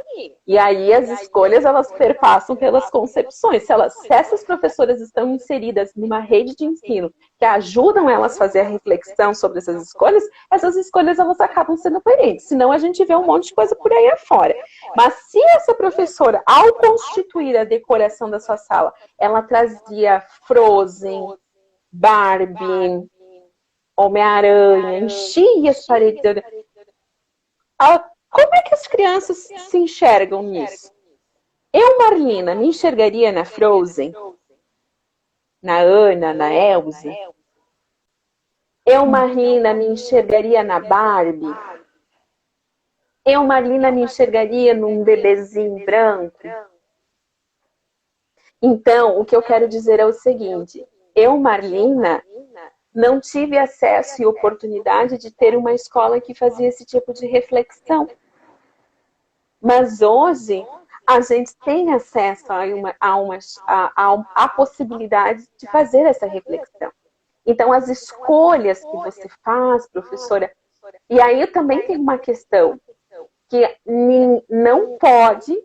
E aí as escolhas, elas perpassam pelas concepções. Se essas professoras estão inseridas numa rede de ensino que ajudam elas a fazer a reflexão sobre essas escolhas elas acabam sendo coerentes. Senão a gente vê um monte de coisa por aí afora. Mas se essa professora, ao constituir a decoração da sua sala, ela trazia Frozen, Barbie, Homem-Aranha, enchia as paredes. Como é que as crianças se enxergam nisso? Eu, Marlina, me enxergaria na Frozen, na Ana, na Elsa. Eu, Marlina, me enxergaria na Barbie. Eu, Marlina, me enxergaria num bebezinho branco. Então, o que eu quero dizer é o seguinte: eu, Marlina, não tive acesso e oportunidade de ter uma escola que fazia esse tipo de reflexão. Mas hoje, a gente tem acesso a possibilidade de fazer essa reflexão. Então, as escolhas que você faz, professora, e aí eu também tenho uma questão, que não pode,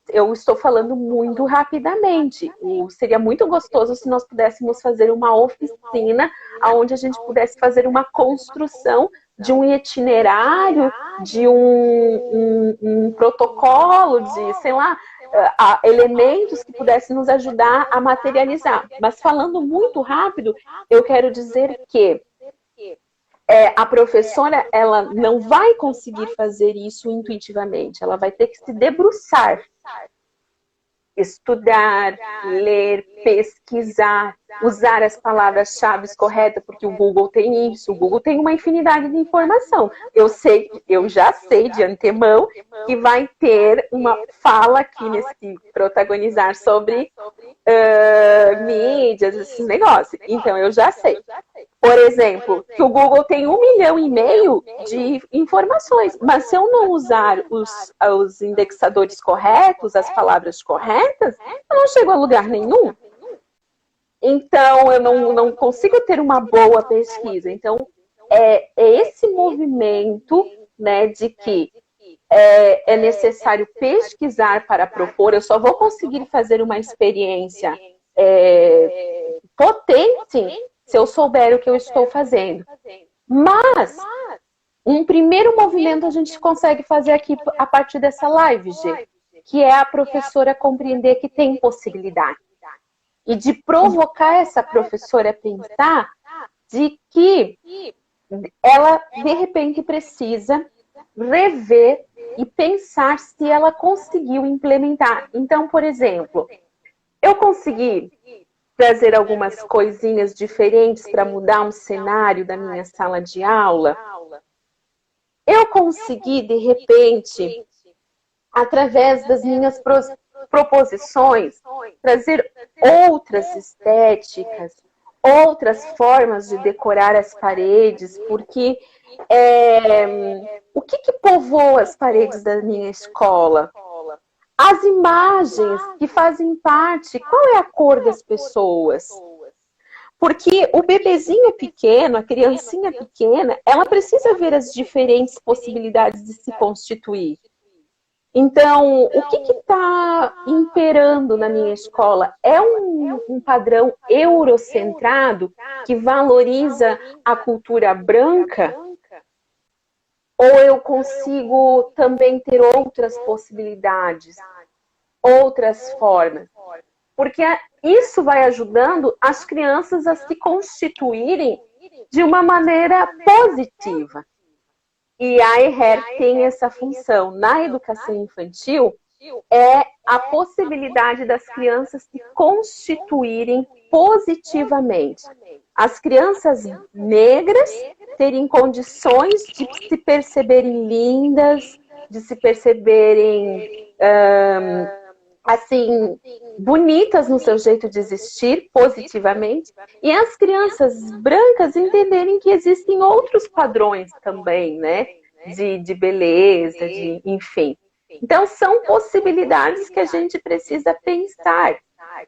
eu estou falando muito rapidamente, seria muito gostoso se nós pudéssemos fazer uma oficina onde a gente pudesse fazer uma construção de um itinerário, de um protocolo, de, sei lá, elementos que pudessem nos ajudar a materializar. Mas falando muito rápido, eu quero dizer que a professora, ela não vai conseguir fazer isso intuitivamente, ela vai ter que se debruçar, estudar, ler, pesquisar, usar as palavras-chave corretas, porque o Google tem isso, o Google tem uma infinidade de informação. Eu já sei de antemão que vai ter uma fala aqui nesse protagonizar sobre mídias, esses negócios. Então, eu já sei. Por exemplo, que o Google tem 1,5 milhão de informações, mas se eu não usar os indexadores corretos, as palavras corretas, eu não chego a lugar nenhum. Então, eu não consigo ter uma boa pesquisa. Então, é esse movimento, né, de que é necessário pesquisar para propor. Eu só vou conseguir fazer uma experiência potente se eu souber o que eu estou fazendo. Mas, um primeiro movimento a gente consegue fazer aqui a partir dessa live, Gê, que é a professora compreender que tem possibilidade. E de provocar essa professora a pensar de que ela, de repente, precisa rever e pensar se ela conseguiu implementar. Então, por exemplo, eu consegui trazer algumas coisinhas diferentes para mudar um cenário da minha sala de aula. Eu consegui, de repente, através das minhas proposições, trazer outras estéticas, outras formas de decorar as paredes, porque o que povoa as paredes da minha escola? As imagens que fazem parte, qual é a cor das pessoas? Porque o bebezinho pequeno, a criancinha pequena, ela precisa ver as diferentes possibilidades de se constituir. Então, o que está imperando na minha escola? É um padrão eurocentrado que valoriza a cultura branca? Ou eu consigo também ter outras possibilidades, outras formas? Porque isso vai ajudando as crianças a se constituírem de uma maneira positiva. E a EHER tem essa função. Na educação infantil, é a possibilidade das crianças se constituírem positivamente. As crianças negras terem condições de se perceberem lindas, de se perceberem assim, bonitas no seu jeito de existir, positivamente, e as crianças brancas entenderem que existem outros padrões também, né? De beleza, de enfim. Então, são possibilidades que a gente precisa pensar.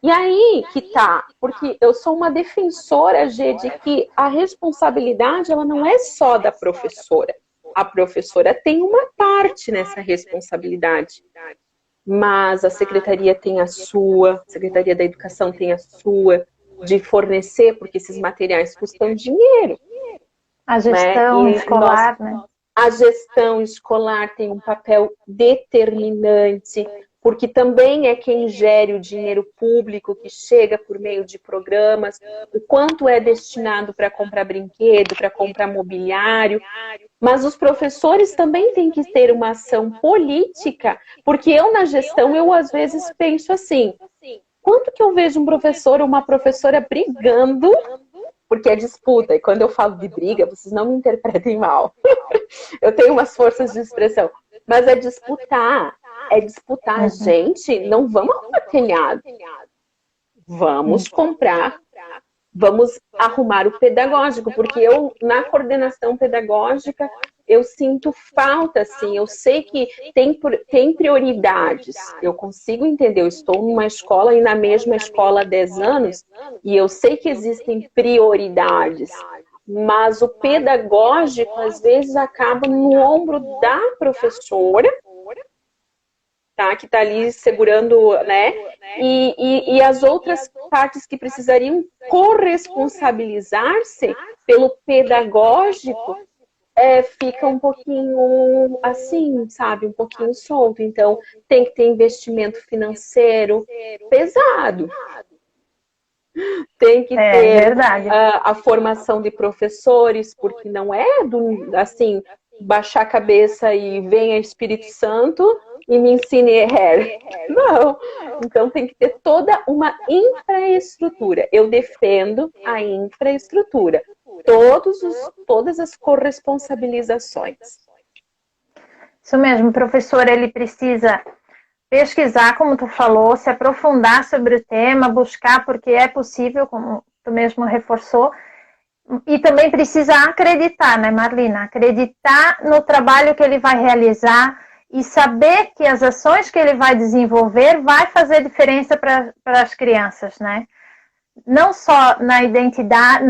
E aí que tá, porque eu sou uma defensora, Gê, de que a responsabilidade, ela não é só da professora. A professora tem uma parte nessa responsabilidade. Mas a secretaria tem a sua, a Secretaria da Educação tem a sua, de fornecer, porque esses materiais custam dinheiro. A gestão escolar, né? A gestão escolar tem um papel determinante, porque também é quem gere o dinheiro público que chega por meio de programas, o quanto é destinado para comprar brinquedo, para comprar mobiliário. Mas os professores também têm que ter uma ação política, porque eu na gestão, eu às vezes penso assim, quanto que eu vejo um professor ou uma professora brigando, porque é disputa, e quando eu falo de briga, vocês não me interpretem mal. Eu tenho umas forças de expressão, mas é disputar, gente, não vamos arrumar telhado, vamos comprar, vamos arrumar o pedagógico, porque eu, na coordenação pedagógica, eu sinto falta, assim, eu sei que tem prioridades, eu consigo entender, eu estou numa escola e na mesma escola há 10 anos, e eu sei que existem prioridades, mas o pedagógico, às vezes, acaba no ombro da professora, tá? Que está ali segurando, né? E as outras partes que precisariam corresponsabilizar-se pelo pedagógico fica um pouquinho assim, sabe? Um pouquinho solto. Então, tem que ter investimento financeiro pesado. Tem que ter a formação de professores, porque não é assim, baixar a cabeça e venha Espírito Santo e me ensine EHER. Não. Então tem que ter toda uma infraestrutura. Eu defendo a infraestrutura. Todas as corresponsabilizações. Isso mesmo, o professor, ele precisa pesquisar, como tu falou, se aprofundar sobre o tema, buscar, porque é possível, como tu mesmo reforçou, e também precisa acreditar, né, Marlina? Acreditar no trabalho que ele vai realizar e saber que as ações que ele vai desenvolver vai fazer diferença para as crianças, né? Não só na identidade,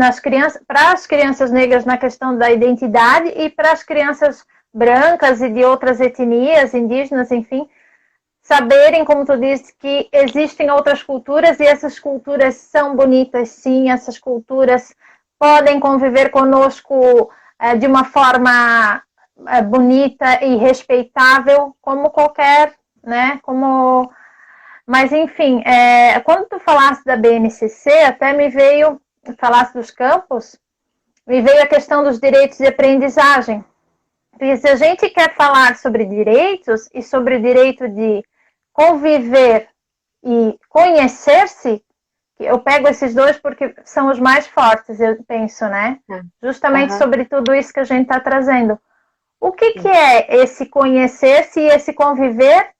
para as crianças negras na questão da identidade e para as crianças brancas e de outras etnias, indígenas, enfim, saberem, como tu disse, que existem outras culturas e essas culturas são bonitas, sim, essas culturas podem conviver conosco de uma forma bonita e respeitável, como qualquer, né, como... Mas, enfim, quando tu falaste da BNCC, até me veio, falaste dos campos, me veio a questão dos direitos de aprendizagem. Porque se a gente quer falar sobre direitos e sobre o direito de conviver e conhecer-se, eu pego esses dois porque são os mais fortes, eu penso, né? Justamente sobre tudo isso que a gente está trazendo. O que é esse conhecer-se e esse conviver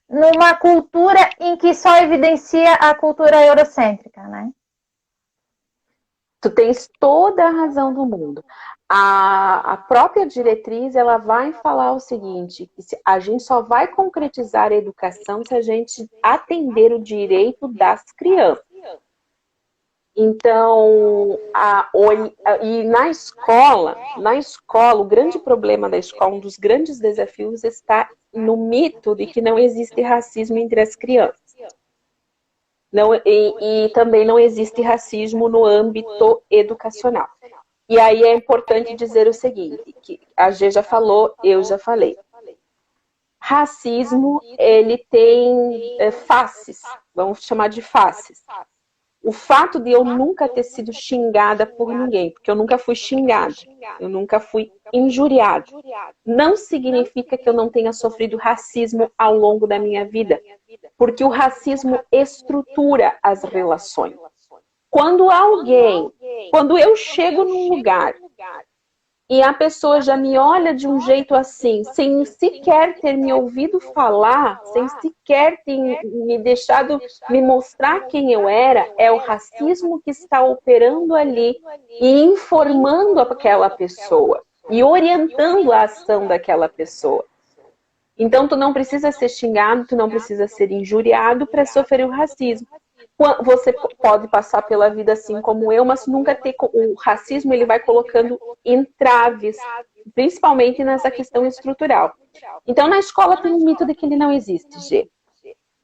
numa cultura em que só evidencia a cultura eurocêntrica, né? Tu tens toda a razão do mundo. A própria diretriz, ela vai falar o seguinte, que a gente só vai concretizar a educação se a gente atender o direito das crianças. Então, e na escola, o grande problema da escola, um dos grandes desafios está no mito de que não existe racismo entre as crianças. Não, e também não existe racismo no âmbito educacional. E aí é importante dizer o seguinte, que a G já falou, eu já falei. Racismo, ele tem faces, vamos chamar de faces. O fato de eu nunca ter sido xingada por ninguém, porque eu nunca fui xingada, eu nunca fui injuriada, não significa que eu não tenha sofrido racismo ao longo da minha vida, porque o racismo estrutura as relações. Quando eu chego num lugar e a pessoa já me olha de um jeito assim, sem sequer ter me ouvido falar, sem sequer ter me deixado me mostrar quem eu era, é o racismo que está operando ali e informando aquela pessoa e orientando a ação daquela pessoa. Então, tu não precisa ser xingado, tu não precisa ser injuriado para sofrer o racismo. Você pode passar pela vida assim como eu, mas nunca ter... O racismo, ele vai colocando entraves, principalmente nessa questão estrutural. Então, na escola tem um mito de que ele não existe, Gê.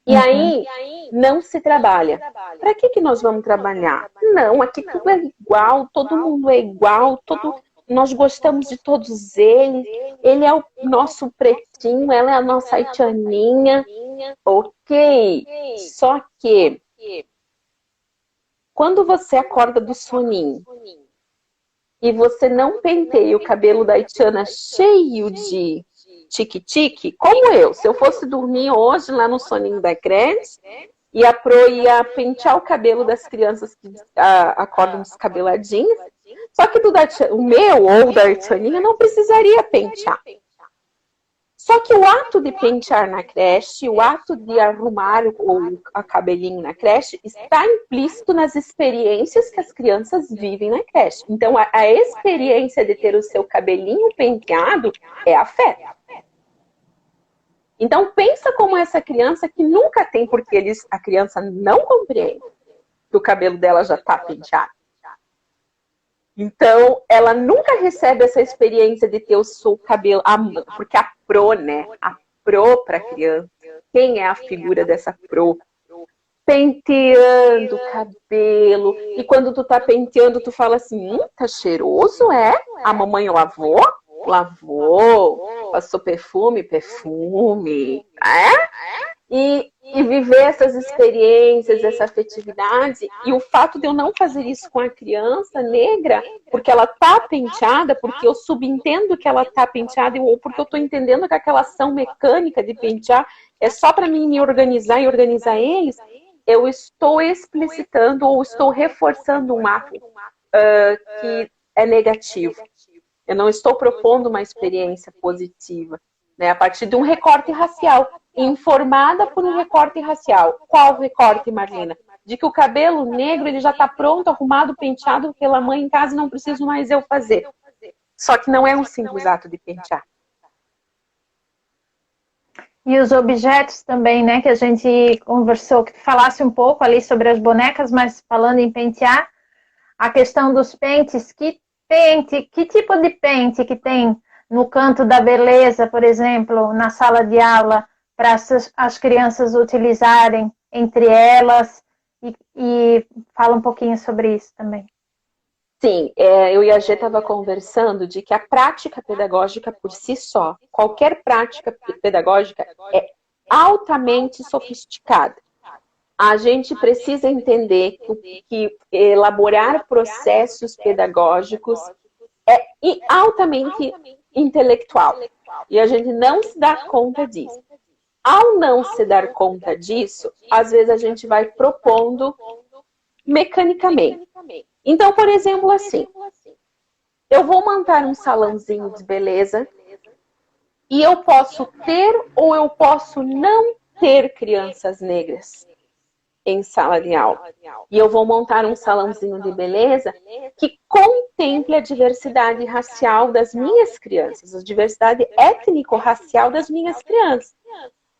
E aí, não se trabalha. Para que nós vamos trabalhar? Não, aqui tudo é igual, todo mundo é igual, nós gostamos de todos eles. Ele é o nosso pretinho, ela é a nossa haitianinha. Ok, só que quando você acorda do soninho e você não penteia o cabelo da haitiana cheio de tique-tique, como eu, se eu fosse dormir hoje lá no soninho da creche, ia pentear o cabelo das crianças que acordam descabeladinhas, só que o meu ou da haitianinha não precisaria pentear. Só que o ato de pentear na creche, o ato de arrumar o cabelinho na creche, está implícito nas experiências que as crianças vivem na creche. Então, a experiência de ter o seu cabelinho penteado é afeto. Então, pensa como essa criança que nunca tem, porque a criança não compreende que o cabelo dela já está penteado. Então, ela nunca recebe essa experiência de ter o seu cabelo, porque a pro, né? A pro para criança. Quem é a figura dessa pro? Penteando o cabelo. E quando tu tá penteando, tu fala assim, tá cheiroso, é? A mamãe lavou? Lavou. Passou perfume? É? E viver essas experiências, essa afetividade, e o fato de eu não fazer isso com a criança negra, porque ela tá penteada, porque eu subentendo que ela tá penteada, ou porque eu tô entendendo que aquela ação mecânica de pentear é só para mim me organizar e organizar eles, eu estou explicitando ou estou reforçando um ato que é negativo. Eu não estou propondo uma experiência positiva, né, a partir de um recorte racial, informada por um recorte racial. Qual recorte, Marlena? De que o cabelo negro ele já está pronto, arrumado, penteado pela mãe em casa e não preciso mais eu fazer. Só que não é um simples ato de pentear. E os objetos também, né, que a gente conversou, que falasse um pouco ali sobre as bonecas, mas falando em pentear, a questão dos pentes, que tipo de pente que tem no canto da beleza, por exemplo, na sala de aula, para as crianças utilizarem entre elas, e fala um pouquinho sobre isso também. Sim, eu e a Gê estava conversando de que a prática pedagógica por si só, qualquer prática pedagógica é altamente sofisticada. A gente precisa entender que elaborar processos pedagógicos é altamente intelectual. E a gente não se dá conta disso. Ao não se dar conta disso, às vezes a gente vai propondo mecanicamente. Então, por exemplo, assim, eu vou montar um salãozinho de beleza e eu posso ter ou eu posso não ter crianças negras em sala de aula. E eu vou montar um salãozinho de beleza que contemple a diversidade racial das minhas crianças, a diversidade étnico-racial das minhas crianças.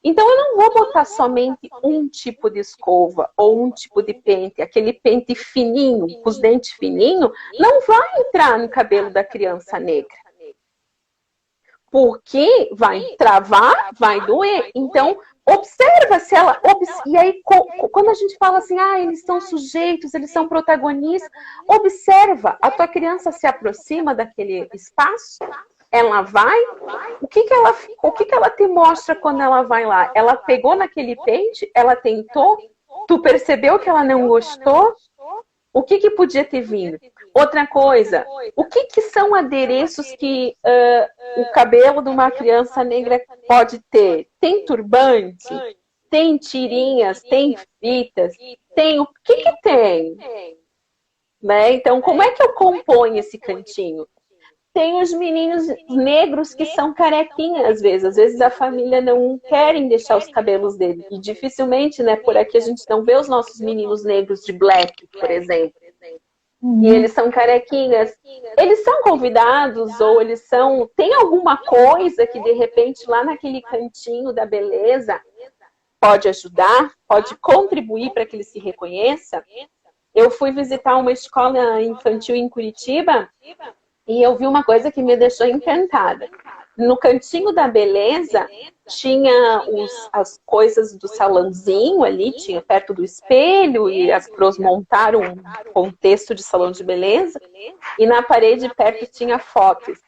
Então, eu não vou botar somente um tipo de escova ou um tipo de pente, aquele pente fininho, com os dentes fininhos, não vai entrar no cabelo da criança negra. Porque vai travar, vai doer. Então, Observa se ela... E aí, quando a gente fala assim, eles são sujeitos, eles são protagonistas, observa, a tua criança se aproxima daquele espaço, ela vai, o que que ela te mostra quando ela vai lá? Ela pegou naquele pente, ela tentou, tu percebeu que ela não gostou? O que podia ter vindo? Outra coisa, o que são adereços que o cabelo de uma criança negra pode ter? Tem turbante? Tem tirinhas? Tem fitas? Tem o que tem? Né? Então, como é que eu componho esse cantinho? Tem os meninos negros que são carequinhas, às vezes a família não querem deixar os cabelos dele. E dificilmente, né, por aqui a gente não vê os nossos meninos negros de black, por exemplo. E eles são carequinhas. Eles são convidados ou eles são... Tem alguma coisa que, de repente, lá naquele cantinho da beleza, pode ajudar, pode contribuir para que ele se reconheça? Eu fui visitar uma escola infantil em Curitiba e eu vi uma coisa que me deixou encantada. No cantinho da beleza, tinha as coisas do salãozinho ali, tinha perto do espelho, e as pros montaram um contexto de salão de beleza. E na parede perto tinha fotos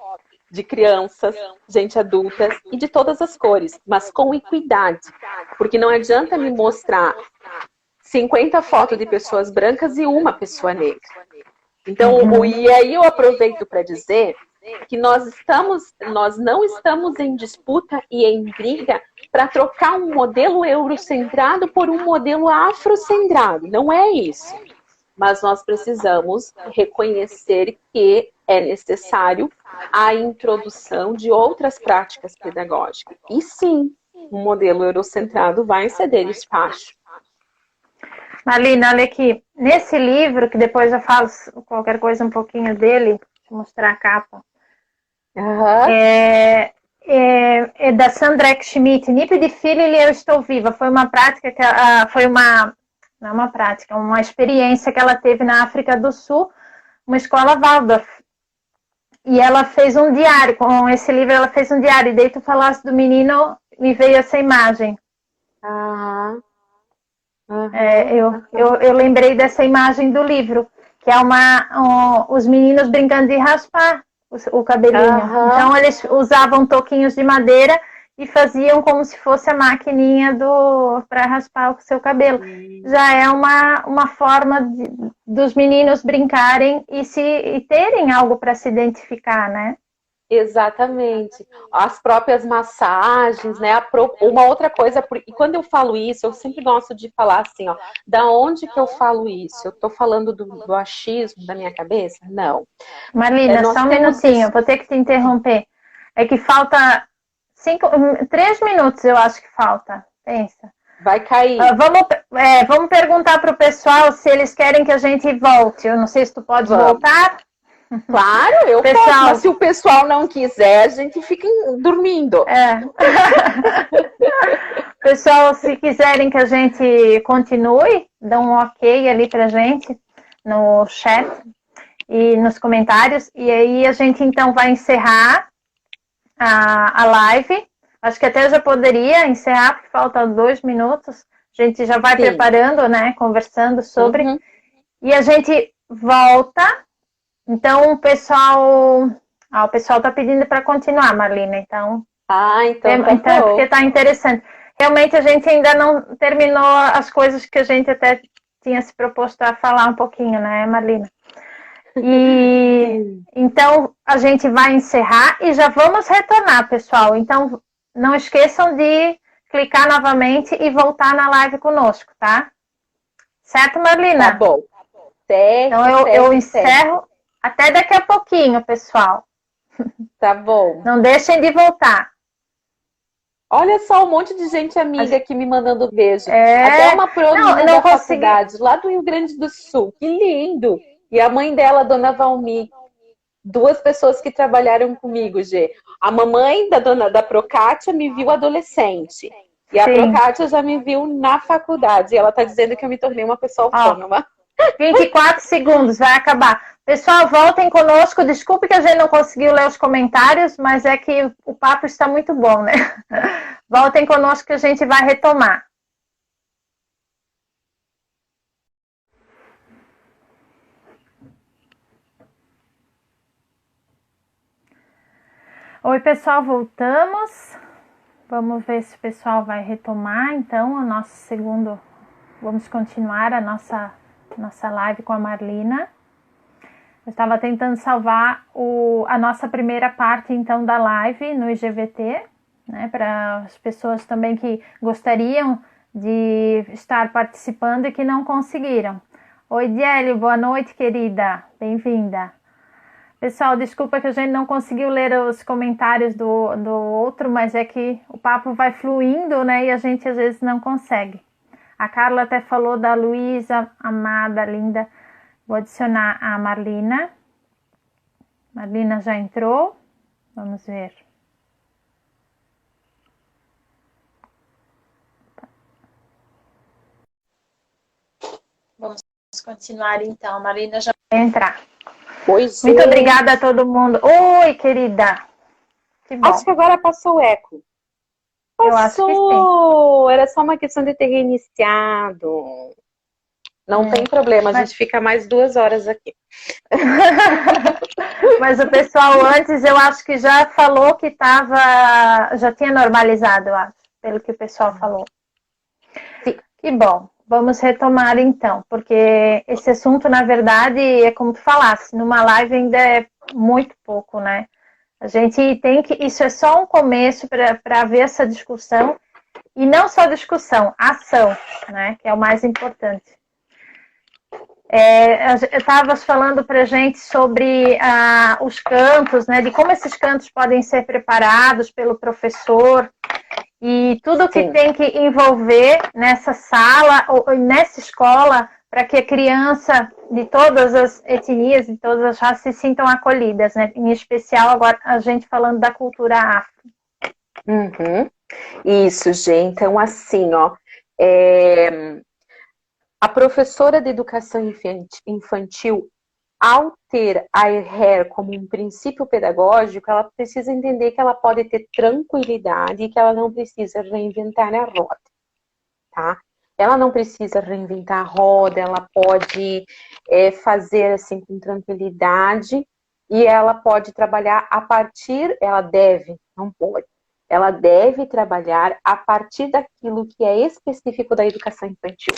de crianças, gente adulta e de todas as cores, mas com equidade. Porque não adianta me mostrar 50 fotos de pessoas brancas e uma pessoa negra. Então, e aí eu aproveito para dizer que nós não estamos em disputa e em briga para trocar um modelo eurocentrado por um modelo afrocentrado. Não é isso. Mas nós precisamos reconhecer que é necessário a introdução de outras práticas pedagógicas. E sim, um modelo eurocentrado vai ceder espaço. Marlina, olha aqui. Nesse livro, que depois eu falo qualquer coisa um pouquinho dele, vou mostrar a capa. É da Sandra Schmidt, Nip de Filho e Eu Estou Viva. Foi uma prática que não é uma prática, uma experiência que ela teve na África do Sul, uma escola Waldorf. E ela fez um diário, com esse livro ela fez um diário. E daí tu falaste do menino, me veio essa imagem. Eu lembrei dessa imagem do livro, que é os meninos brincando de raspar o cabelinho. Então eles usavam toquinhos de madeira e faziam como se fosse a maquininha para raspar o seu cabelo. Já é uma forma dos meninos brincarem e terem algo para se identificar, né? Exatamente. As próprias massagens, né? Uma outra coisa, e quando eu falo isso, eu sempre gosto de falar assim, ó, da onde que eu falo isso? Eu tô falando do achismo da minha cabeça? Não. Marlina, só um minutinho, vou ter que te interromper. É que falta 3 minutos, eu acho que falta. Pensa. Vai cair. Vamos perguntar para o pessoal se eles querem que a gente volte. Eu não sei se tu pode voltar. Claro, eu posso, mas se o pessoal não quiser, a gente fica dormindo. Pessoal, se quiserem que a gente continue, dá um ok ali pra gente no chat e nos comentários. E aí a gente então vai encerrar a live. Acho que até já poderia encerrar, porque faltam 2 minutos. A gente já vai preparando, né? Conversando sobre. E a gente volta. Então, o pessoal está pedindo para continuar, Marlina. Então, porque está interessante. Realmente, a gente ainda não terminou as coisas que a gente até tinha se proposto a falar um pouquinho, né, Marlina? E então, a gente vai encerrar e já vamos retornar, pessoal. Então, não esqueçam de clicar novamente e voltar na live conosco, tá? Certo, Marlina? Tá bom. Então, eu encerro. Até daqui a pouquinho, pessoal. Tá bom. Não deixem de voltar. Olha só, um monte de gente amiga aqui me mandando beijo. Até uma pró da faculdade, lá do Rio Grande do Sul. Que lindo! E a mãe dela, Dona Valmi. 2 pessoas que trabalharam comigo, Gê. A mamãe da Procátia me viu adolescente. E a Procátia já me viu na faculdade. E ela tá dizendo que eu me tornei uma pessoa autônoma. 24 segundos, vai acabar. Pessoal, voltem conosco. Desculpe que a gente não conseguiu ler os comentários, mas é que o papo está muito bom, né? Voltem conosco que a gente vai retomar. Oi, pessoal, voltamos. Vamos ver se o pessoal vai retomar, então, o nosso segundo... Vamos continuar a nossa live com a Marlina. Eu estava tentando salvar a nossa primeira parte, então, da live no IGVT, né, para as pessoas também que gostariam de estar participando e que não conseguiram. Oi, Diele, boa noite, querida. Bem-vinda. Pessoal, desculpa que a gente não conseguiu ler os comentários do outro, mas é que o papo vai fluindo, né, e a gente às vezes não consegue. A Carla até falou da Luísa, amada, linda. Vou adicionar a Marlina. Marlina já entrou. Vamos ver. Vamos continuar então. A Marlina já vai entrar. Pois muito obrigada a todo mundo. Oi, querida. Que bom. Acho que agora passou o eco. Passou. Eu acho que sim. Era só uma questão de ter reiniciado. Não tem problema, a gente fica mais 2 horas aqui. Mas o pessoal antes, eu acho que já falou que já tinha normalizado, eu acho, pelo que o pessoal falou. Sim. Que bom. Vamos retomar então, porque esse assunto, na verdade, é como tu falasse, numa live ainda é muito pouco, né? A gente tem que... Isso é só um começo para ver essa discussão, e não só discussão, ação, né? Que é o mais importante. Estavas falando para a gente sobre os cantos, né? De como esses cantos podem ser preparados pelo professor e tudo que tem que envolver nessa sala ou nessa escola para que a criança de todas as etnias, de todas as raças se sintam acolhidas, né? Em especial agora a gente falando da cultura afro. Uhum. Isso, gente. Então, assim, ó, a professora de educação infantil, ao ter a EHER como um princípio pedagógico, ela precisa entender que ela pode ter tranquilidade e que ela não precisa reinventar a roda, tá? Ela não precisa reinventar a roda, ela pode fazer assim com tranquilidade e ela pode trabalhar ela deve, não pode, ela deve trabalhar a partir daquilo que é específico da educação infantil.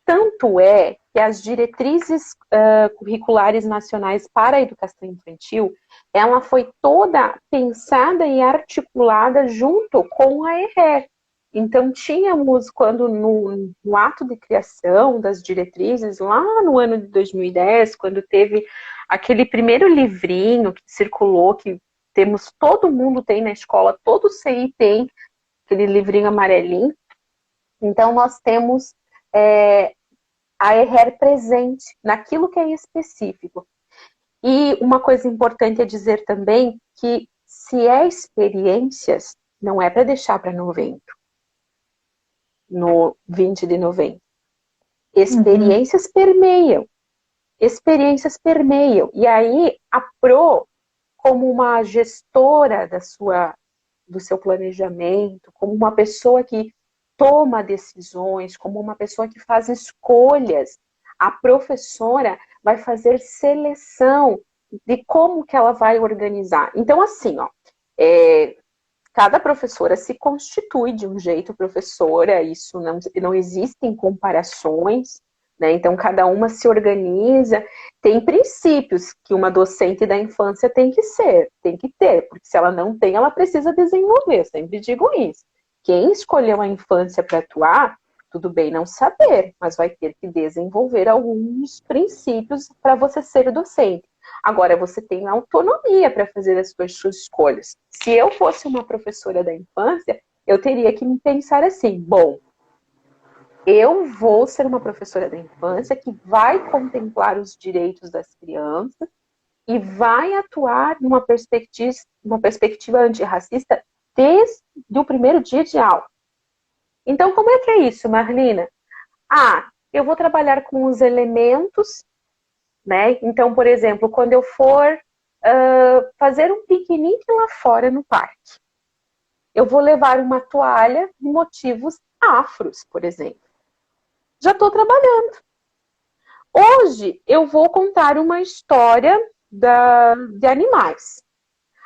Tanto é que as diretrizes curriculares nacionais para a educação infantil, ela foi toda pensada e articulada junto com a EHER. Então, tínhamos, quando no ato de criação das diretrizes, lá no ano de 2010, quando teve aquele primeiro livrinho que circulou, que todo mundo tem na escola, todo CI tem, aquele livrinho amarelinho. Então, nós temos a EHER presente naquilo que é específico. E uma coisa importante é dizer também que se é experiências, não é para deixar para novembro, no 20 de novembro. Experiências permeiam. Experiências permeiam. E aí, a Pro, como uma gestora do seu planejamento, como uma pessoa que toma decisões, como uma pessoa que faz escolhas, a professora vai fazer seleção de como que ela vai organizar. Então, assim, ó, cada professora se constitui de um jeito professora, isso não existem comparações, né? Então, cada uma se organiza, tem princípios que uma docente da infância tem que ter, porque se ela não tem, ela precisa desenvolver, eu sempre digo isso. Quem escolheu a infância para atuar, tudo bem não saber, mas vai ter que desenvolver alguns princípios para você ser docente. Agora, você tem autonomia para fazer as suas escolhas. Se eu fosse uma professora da infância, eu teria que pensar assim, bom, eu vou ser uma professora da infância que vai contemplar os direitos das crianças e vai atuar numa perspectiva antirracista desde o primeiro dia de aula. Então, como é que é isso, Marlina? Eu vou trabalhar com os elementos né? Então, por exemplo, quando eu for fazer um piquenique lá fora no parque, eu vou levar uma toalha de motivos afros, por exemplo. Já estou trabalhando. Hoje eu vou contar uma história de animais.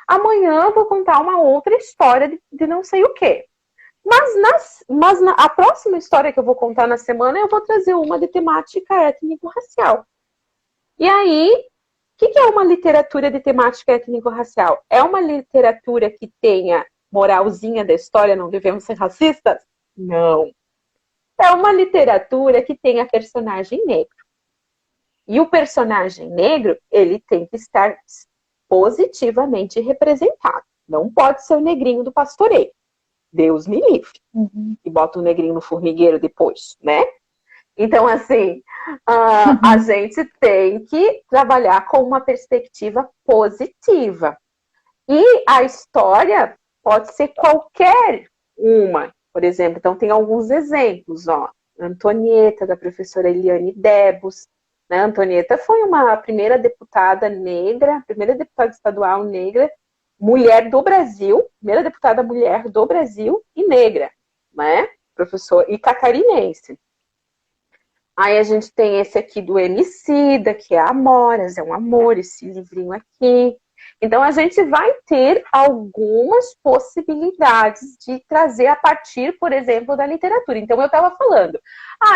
Amanhã eu vou contar uma outra história de não sei o quê. Mas a próxima história que eu vou contar na semana, eu vou trazer uma de temática étnico-racial. E aí, o que é uma literatura de temática étnico-racial? É uma literatura que tenha moralzinha da história, não devemos ser racistas? Não. É uma literatura que tenha personagem negro. E o personagem negro, ele tem que estar positivamente representado. Não pode ser o negrinho do pastoreio. Deus me livre. E bota o negrinho no formigueiro depois, né? Então, assim, a gente tem que trabalhar com uma perspectiva positiva. E a história pode ser qualquer uma. Por exemplo, então tem alguns exemplos, ó. Antonieta, da professora Eliane Debus. Né? Antonieta foi a primeira deputada negra, primeira deputada estadual negra, mulher do Brasil, primeira deputada mulher do Brasil e negra, né? Professor e catarinense. Aí a gente tem esse aqui do Emicida, que é Amoras, é um amor, esse livrinho aqui. Então a gente vai ter algumas possibilidades de trazer a partir, por exemplo, da literatura. Então eu estava falando,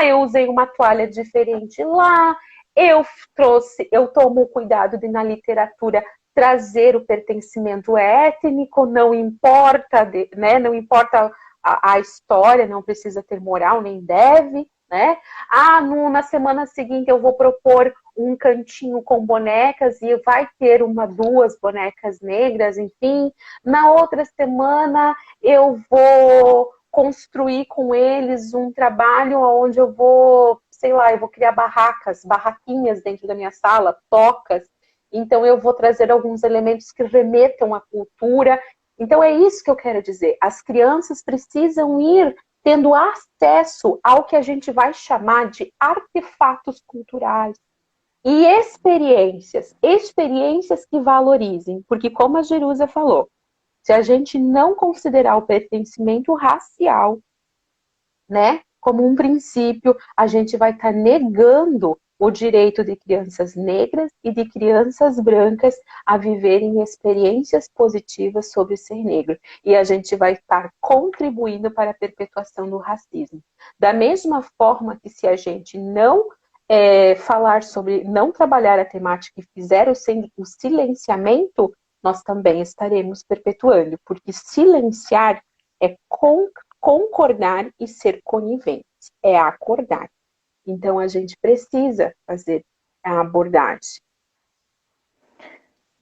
eu usei uma toalha diferente lá, eu tomo cuidado de na literatura trazer o pertencimento étnico, não importa, né? Não importa a história, não precisa ter moral, nem deve, né? Na semana seguinte eu vou propor um cantinho com bonecas e vai ter duas bonecas negras, enfim. Na outra semana eu vou construir com eles um trabalho onde eu vou, sei lá, eu vou criar barraquinhas dentro da minha sala, tocas. Então eu vou trazer alguns elementos que remetam à cultura. Então é isso que eu quero dizer. As crianças precisam ir tendo acesso ao que a gente vai chamar de artefatos culturais e experiências que valorizem, porque como a Jerusa falou, se a gente não considerar o pertencimento racial, né, como um princípio, a gente vai estar negando o direito de crianças negras e de crianças brancas a viverem experiências positivas sobre ser negro. E a gente vai estar contribuindo para a perpetuação do racismo. Da mesma forma que se a gente não falar sobre, não trabalhar a temática e fizer o silenciamento, nós também estaremos perpetuando, porque silenciar é concordar e ser conivente, é acordar. Então, a gente precisa fazer a abordagem.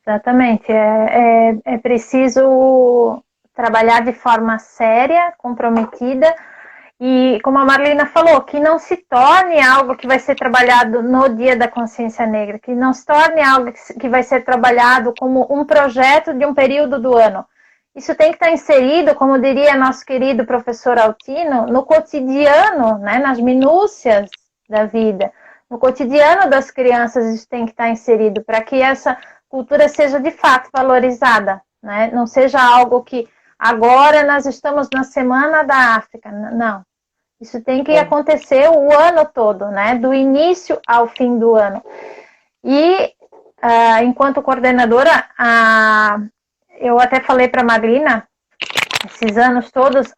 Exatamente. É preciso trabalhar de forma séria, comprometida, e, como a Marlina falou, que não se torne algo que vai ser trabalhado no Dia da Consciência Negra, que não se torne algo que vai ser trabalhado como um projeto de um período do ano. Isso tem que estar inserido, como diria nosso querido professor Altino, no cotidiano, né, nas minúcias da vida. No cotidiano das crianças isso tem que estar inserido para que essa cultura seja de fato valorizada, né? Não seja algo que agora nós estamos na Semana da África. Não. Isso tem que acontecer o ano todo, né? Do início ao fim do ano. E, enquanto coordenadora, eu até falei para a Marlina, esses anos todos,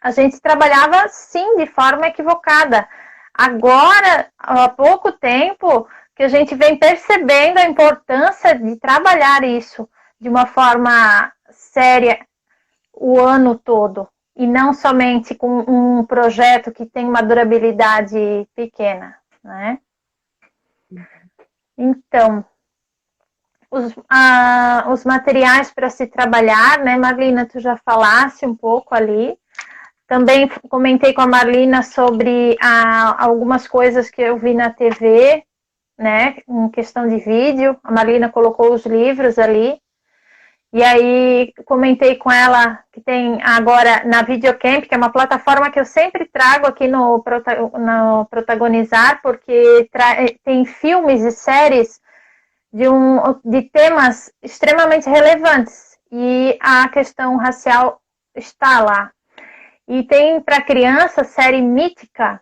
a gente trabalhava, sim, de forma equivocada. Agora, há pouco tempo, que a gente vem percebendo a importância de trabalhar isso de uma forma séria o ano todo, e não somente com um projeto que tem uma durabilidade pequena, né? Então, os materiais para se trabalhar, né, Marlina, tu já falasse um pouco ali. Também comentei com a Marlina sobre algumas coisas que eu vi na TV, né, em questão de vídeo. A Marlina colocou os livros ali. E aí comentei com ela que tem agora na Videocamp, que é uma plataforma que eu sempre trago aqui no Protagonizar, porque tem filmes e séries de temas extremamente relevantes. E a questão racial está lá. E tem para criança série Mítica,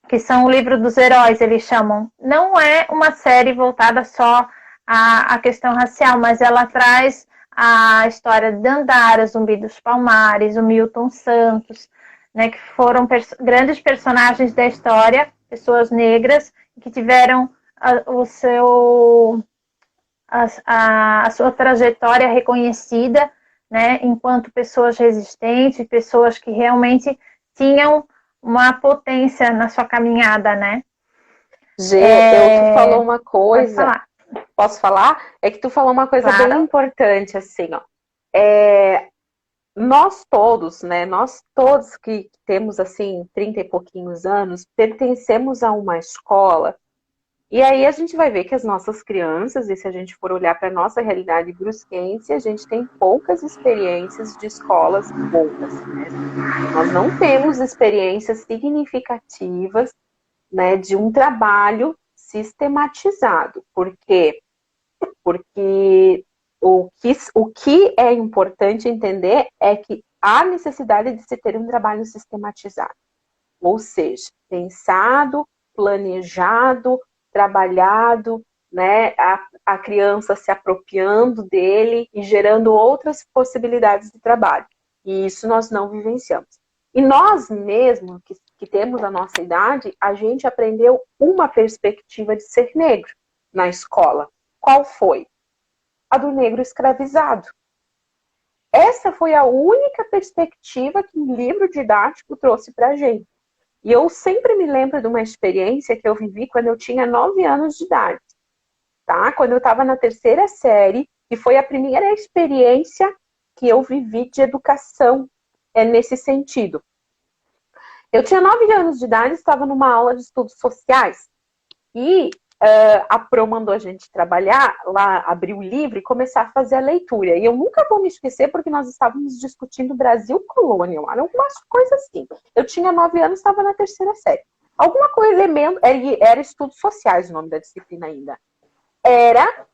que são o livro dos heróis, eles chamam. Não é uma série voltada só à questão racial, mas ela traz a história de Dandara, Zumbi dos Palmares, o Milton Santos, né, que foram grandes personagens da história, pessoas negras, que tiveram a sua trajetória reconhecida, né, enquanto pessoas resistentes, pessoas que realmente tinham uma potência na sua caminhada, né? Tu falou uma coisa. Posso falar? É que tu falou uma coisa bem importante, assim, ó. Nós todos, né? Nós todos que temos, assim, 30 e pouquinhos anos, pertencemos a uma escola. E aí a gente vai ver que as nossas crianças, e se a gente for olhar para a nossa realidade brusquense, a gente tem poucas experiências de escolas boas, né? Nós não temos experiências significativas, né, de um trabalho sistematizado. Por quê? Porque o que é importante entender é que há necessidade de se ter um trabalho sistematizado. Ou seja, pensado, planejado, trabalhado, né, a criança se apropriando dele e gerando outras possibilidades de trabalho. E isso nós não vivenciamos. E nós mesmos, que temos a nossa idade, a gente aprendeu uma perspectiva de ser negro na escola. Qual foi? A do negro escravizado. Essa foi a única perspectiva que o livro didático trouxe para a gente. E eu sempre me lembro de uma experiência que eu vivi quando eu tinha 9 anos de idade, tá? Quando eu estava na 3ª série, e foi a primeira experiência que eu vivi de educação nesse sentido. Eu tinha 9 anos de idade, estava numa aula de estudos sociais, e a Pro mandou a gente trabalhar lá, abrir o livro e começar a fazer a leitura. E eu nunca vou me esquecer porque nós estávamos discutindo Brasil Colônia, algumas coisas assim. Eu tinha 9 anos, estava na 3ª série. Alguma coisa, era estudos sociais o nome da disciplina ainda. Era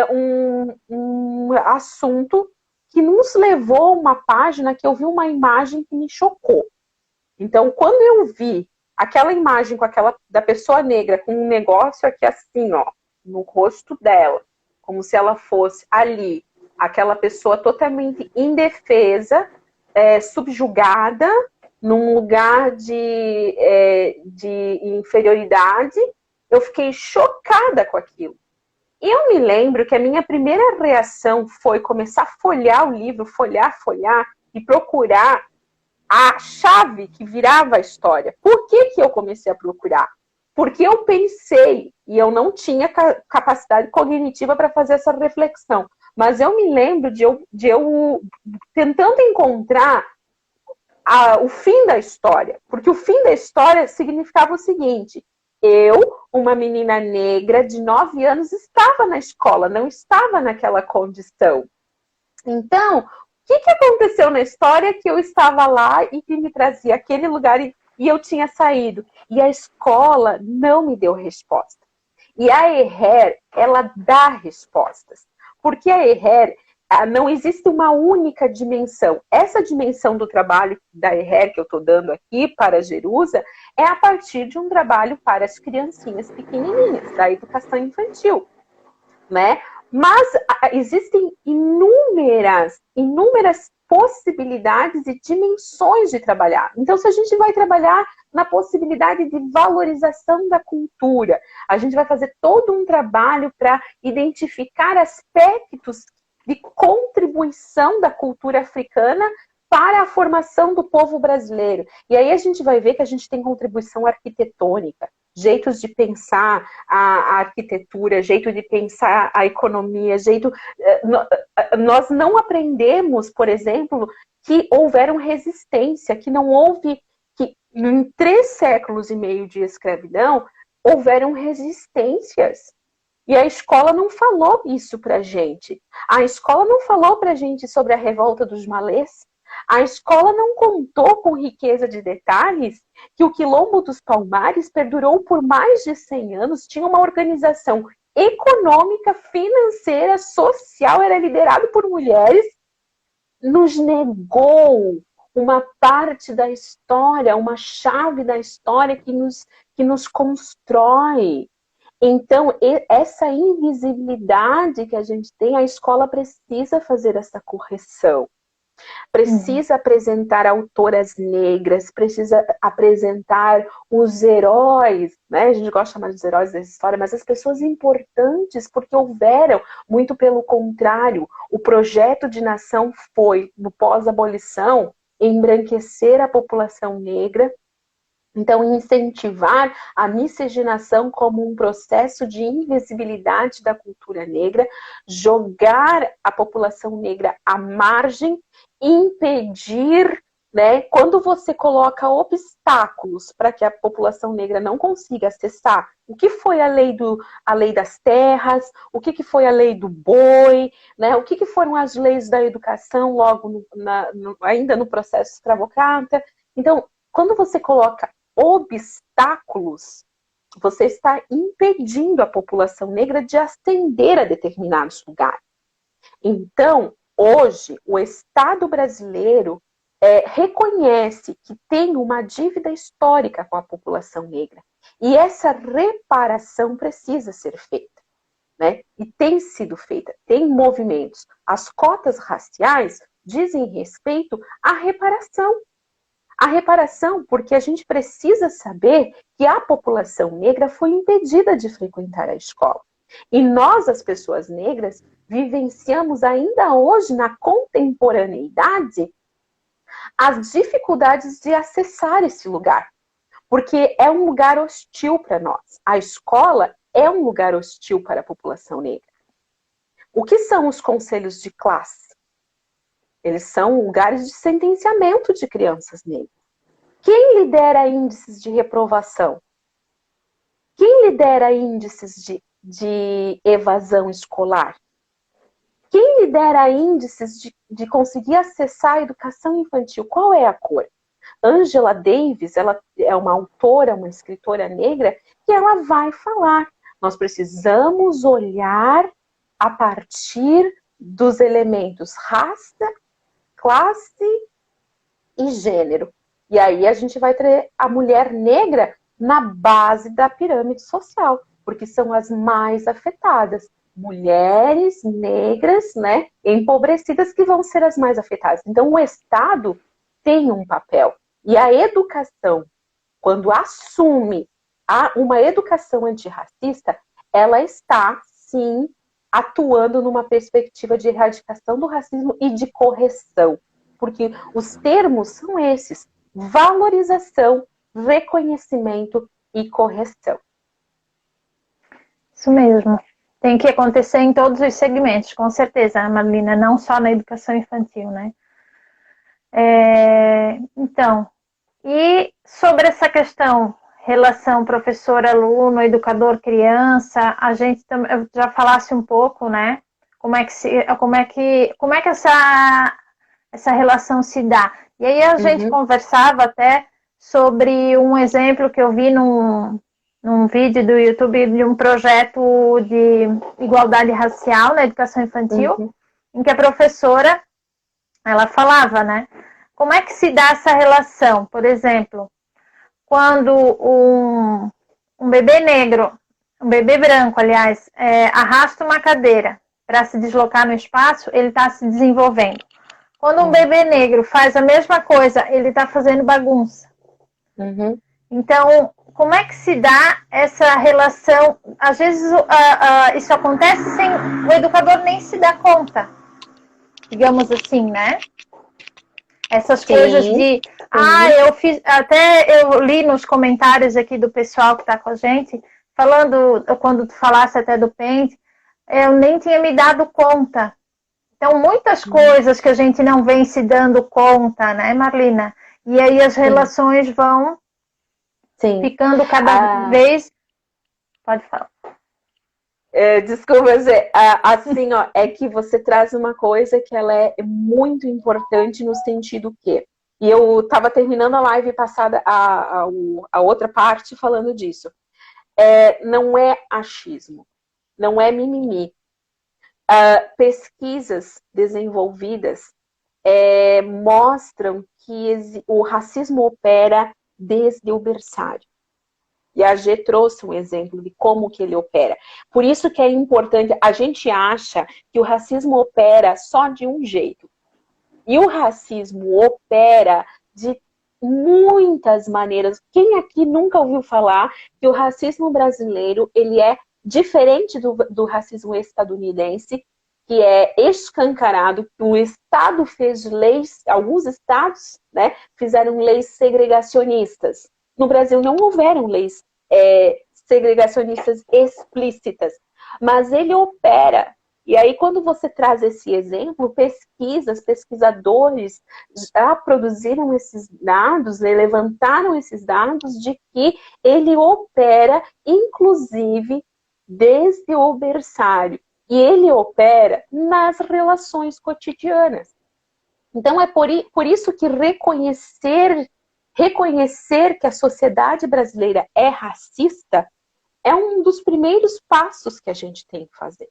um assunto que nos levou a uma página que eu vi uma imagem que me chocou. Então, quando eu vi aquela imagem da pessoa negra com um negócio aqui assim, ó, no rosto dela, como se ela fosse ali, aquela pessoa totalmente indefesa, subjugada, num lugar de inferioridade, eu fiquei chocada com aquilo. E eu me lembro que a minha primeira reação foi começar a folhear o livro, folhear, e procurar a chave que virava a história. Por que eu comecei a procurar? Porque eu pensei, e eu não tinha capacidade cognitiva para fazer essa reflexão, mas eu me lembro de eu tentando encontrar o fim da história, porque o fim da história significava o seguinte: eu, uma menina negra de 9 anos, estava na escola, não estava naquela condição. Então, o que aconteceu na história que eu estava lá e que me trazia aquele lugar e eu tinha saído? E a escola não me deu resposta. E a EHER, ela dá respostas. Porque a EHER, não existe uma única dimensão. Essa dimensão do trabalho da EHER que eu estou dando aqui para a Jerusa é a partir de um trabalho para as criancinhas pequenininhas, da educação infantil, né? Mas existem inúmeras possibilidades e dimensões de trabalhar. Então, se a gente vai trabalhar na possibilidade de valorização da cultura, a gente vai fazer todo um trabalho para identificar aspectos de contribuição da cultura africana para a formação do povo brasileiro. E aí a gente vai ver que a gente tem contribuição arquitetônica, jeitos de pensar a arquitetura, jeito de pensar a economia, nós não aprendemos, por exemplo, que houveram resistência, que não houve, que em 3 séculos e meio de escravidão, houveram resistências. E a escola não falou isso pra gente. A escola não falou pra gente sobre a revolta dos malês. A escola não contou com riqueza de detalhes que o Quilombo dos Palmares perdurou por mais de 100 anos, tinha uma organização econômica, financeira, social, era liderado por mulheres, nos negou uma parte da história, uma chave da história que nos constrói. Então, essa invisibilidade que a gente tem, a escola precisa fazer essa correção. Precisa apresentar autoras negras, precisa apresentar os heróis, né? A gente gosta de chamar de heróis dessa história, mas as pessoas importantes, porque houveram, muito pelo contrário, o projeto de nação foi, no pós-abolição, embranquecer a população negra. Então, incentivar a miscigenação como um processo de invisibilidade da cultura negra, jogar a população negra à margem, impedir, né? Quando você coloca obstáculos para que a população negra não consiga acessar, o que foi a lei das terras, o que foi a lei do boi, né? O que foram as leis da educação logo ainda no processo escravocrata. Então, quando você coloca obstáculos, você está impedindo a população negra de ascender a determinados lugares. Então, hoje, o Estado brasileiro reconhece que tem uma dívida histórica com a população negra. E essa reparação precisa ser feita, né? E tem sido feita, tem movimentos. As cotas raciais dizem respeito à reparação. A reparação, porque a gente precisa saber que a população negra foi impedida de frequentar a escola. E nós, as pessoas negras, vivenciamos ainda hoje, na contemporaneidade, as dificuldades de acessar esse lugar. Porque é um lugar hostil para nós. A escola é um lugar hostil para a população negra. O que são os conselhos de classe? Eles são lugares de sentenciamento de crianças negras. Quem lidera índices de reprovação? Quem lidera índices de evasão escolar? Quem lidera índices de conseguir acessar a educação infantil? Qual é a cor? Angela Davis, ela é uma autora, uma escritora negra, que ela vai falar. Nós precisamos olhar a partir dos elementos raça, classe e gênero. E aí a gente vai ter a mulher negra na base da pirâmide social, porque são as mais afetadas. Mulheres negras, né, empobrecidas, que vão ser as mais afetadas. Então o Estado tem um papel. E a educação, quando assume uma educação antirracista, ela está, sim, atuando numa perspectiva de erradicação do racismo e de correção. Porque os termos são esses: valorização, reconhecimento e correção. Isso mesmo. Tem que acontecer em todos os segmentos, com certeza, Marlina, não só na educação infantil, né? Então, e sobre essa questão, relação professor-aluno, educador-criança, a gente já falasse um pouco, né? Como é que essa relação se dá? E aí a gente conversava até sobre um exemplo que eu vi num vídeo do YouTube de um projeto de igualdade racial na educação infantil, em que a professora, ela falava, né? Como é que se dá essa relação? Por exemplo, quando um bebê negro, um bebê branco, aliás, arrasta uma cadeira para se deslocar no espaço, ele está se desenvolvendo. Quando um bebê negro faz a mesma coisa, ele está fazendo bagunça. Então, como é que se dá essa relação? Às vezes isso acontece sem o educador nem se dar conta, digamos assim, né? Essas coisas de... eu li nos comentários aqui do pessoal que está com a gente, falando, quando tu falasse até do pente, eu nem tinha me dado conta. Então, muitas coisas que a gente não vem se dando conta, né, Marlina? E aí as relações vão ficando cada vez... Pode falar. Desculpa, Zé. Assim, ó, é que você traz uma coisa que ela é muito importante no sentido que, e eu estava terminando a live passada, a outra parte falando disso. Não é achismo, não é mimimi. Pesquisas desenvolvidas mostram que o racismo opera desde o berçário. E a G trouxe um exemplo de como que ele opera. Por isso que é importante, a gente acha que o racismo opera só de um jeito. E o racismo opera de muitas maneiras. Quem aqui nunca ouviu falar que o racismo brasileiro ele é diferente do racismo estadunidense, que é escancarado, que o Estado fez leis, alguns estados, né, fizeram leis segregacionistas. No Brasil não houveram leis segregacionistas explícitas, mas ele opera. E aí, quando você traz esse exemplo, pesquisadores já produziram esses dados, né, levantaram esses dados de que ele opera, inclusive, desde o berçário. E ele opera nas relações cotidianas. Então, é por isso que reconhecer que a sociedade brasileira é racista é um dos primeiros passos que a gente tem que fazer.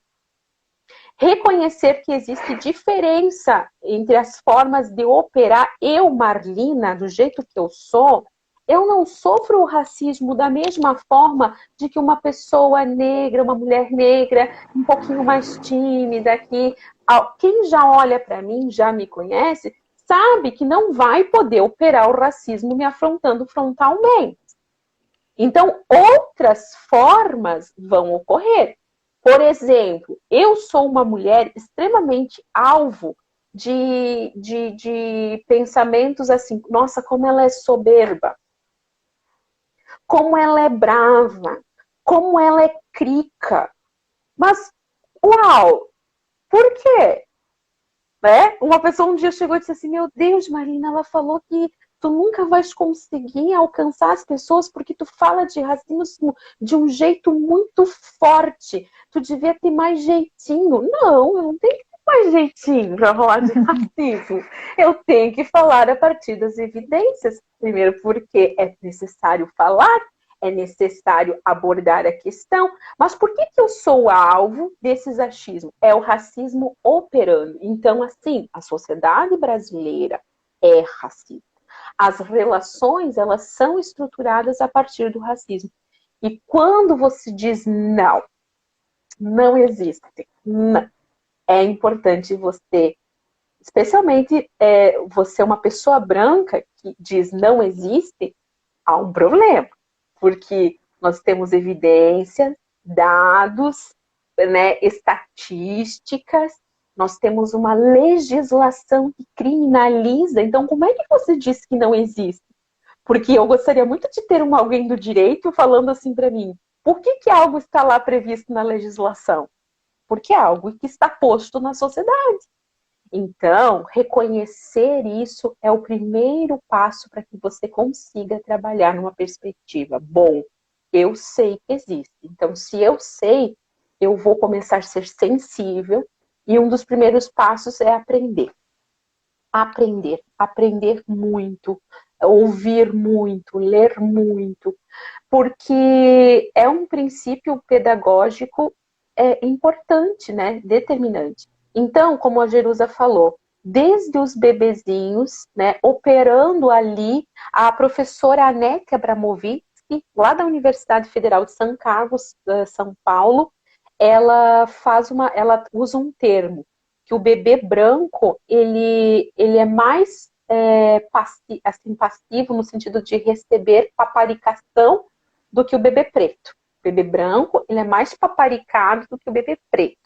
Reconhecer que existe diferença entre as formas de operar. Eu, Marlina, do jeito que eu não sofro o racismo da mesma forma de que uma pessoa negra, uma mulher negra, um pouquinho mais tímida, que quem já olha para mim, já me conhece, sabe que não vai poder operar o racismo me afrontando frontalmente. Então, outras formas vão ocorrer. Por exemplo, eu sou uma mulher extremamente alvo de pensamentos assim, nossa, como ela é soberba, como ela é brava, como ela é crica. Mas, uau, por quê? Né? Uma pessoa um dia chegou e disse assim, meu Deus, Marina, ela falou que tu nunca vais conseguir alcançar as pessoas porque tu fala de racismo de um jeito muito forte. Tu devia ter mais jeitinho. Não, eu não tenho que ter mais jeitinho para falar de racismo. Eu tenho que falar a partir das evidências. Primeiro, porque é necessário falar, é necessário abordar a questão. Mas por que eu sou alvo desses achismos? É o racismo operando. Então, assim, a sociedade brasileira é racista. As relações, elas são estruturadas a partir do racismo. E quando você diz não, não existe, não, é importante você, especialmente você é uma pessoa branca que diz não existe, há um problema. Porque nós temos evidências, dados, né, estatísticas, nós temos uma legislação que criminaliza. Então, como é que você diz que não existe? Porque eu gostaria muito de ter alguém do direito falando assim para mim, por que algo está lá previsto na legislação? Porque é algo que está posto na sociedade. Então, reconhecer isso é o primeiro passo para que você consiga trabalhar numa perspectiva. Bom, eu sei que existe. Então, se eu sei, eu vou começar a ser sensível. E um dos primeiros passos é aprender. Aprender muito, ouvir muito, ler muito. Porque é um princípio pedagógico importante, né? Determinante. Então, como a Jerusa falou, desde os bebezinhos, né, operando ali, a professora Anete Abramovitsky, lá da Universidade Federal de São Carlos, São Paulo, ela usa um termo, que o bebê branco, ele é mais passivo no sentido de receber paparicação do que o bebê preto. O bebê branco, ele é mais paparicado do que o bebê preto.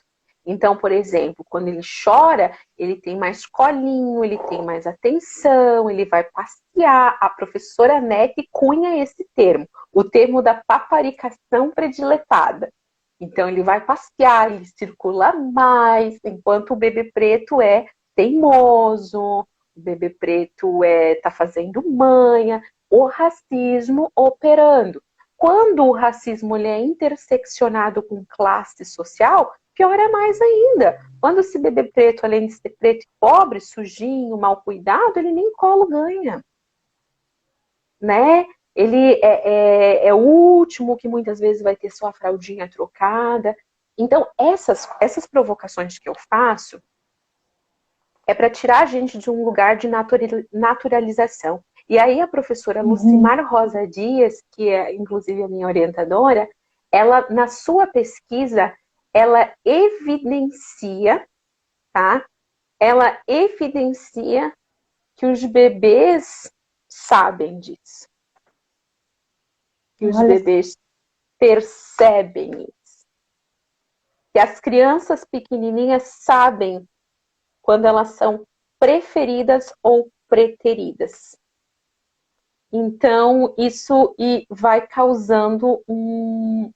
Então, por exemplo, quando ele chora, ele tem mais colinho, ele tem mais atenção, ele vai passear. A professora Nete cunha esse termo, o termo da paparicação prediletada. Então, ele vai passear, ele circula mais, enquanto o bebê preto é teimoso, o bebê preto tá fazendo manha, o racismo operando. quando o racismo ele é interseccionado com classe social, piora mais ainda. Quando esse bebê preto, além de ser preto e pobre, sujinho, mal cuidado, ele nem colo ganha. Né? Ele é o último que muitas vezes vai ter sua fraldinha trocada. Então, essas provocações que eu faço é para tirar a gente de um lugar de naturalização. E aí a professora Lucimar Rosa Dias, que é inclusive a minha orientadora, ela, na sua pesquisa, ela evidencia, tá? Ela evidencia que os bebês sabem disso. Que os bebês percebem isso. Que as crianças pequenininhas sabem quando elas são preferidas ou preteridas. Então, isso vai causando um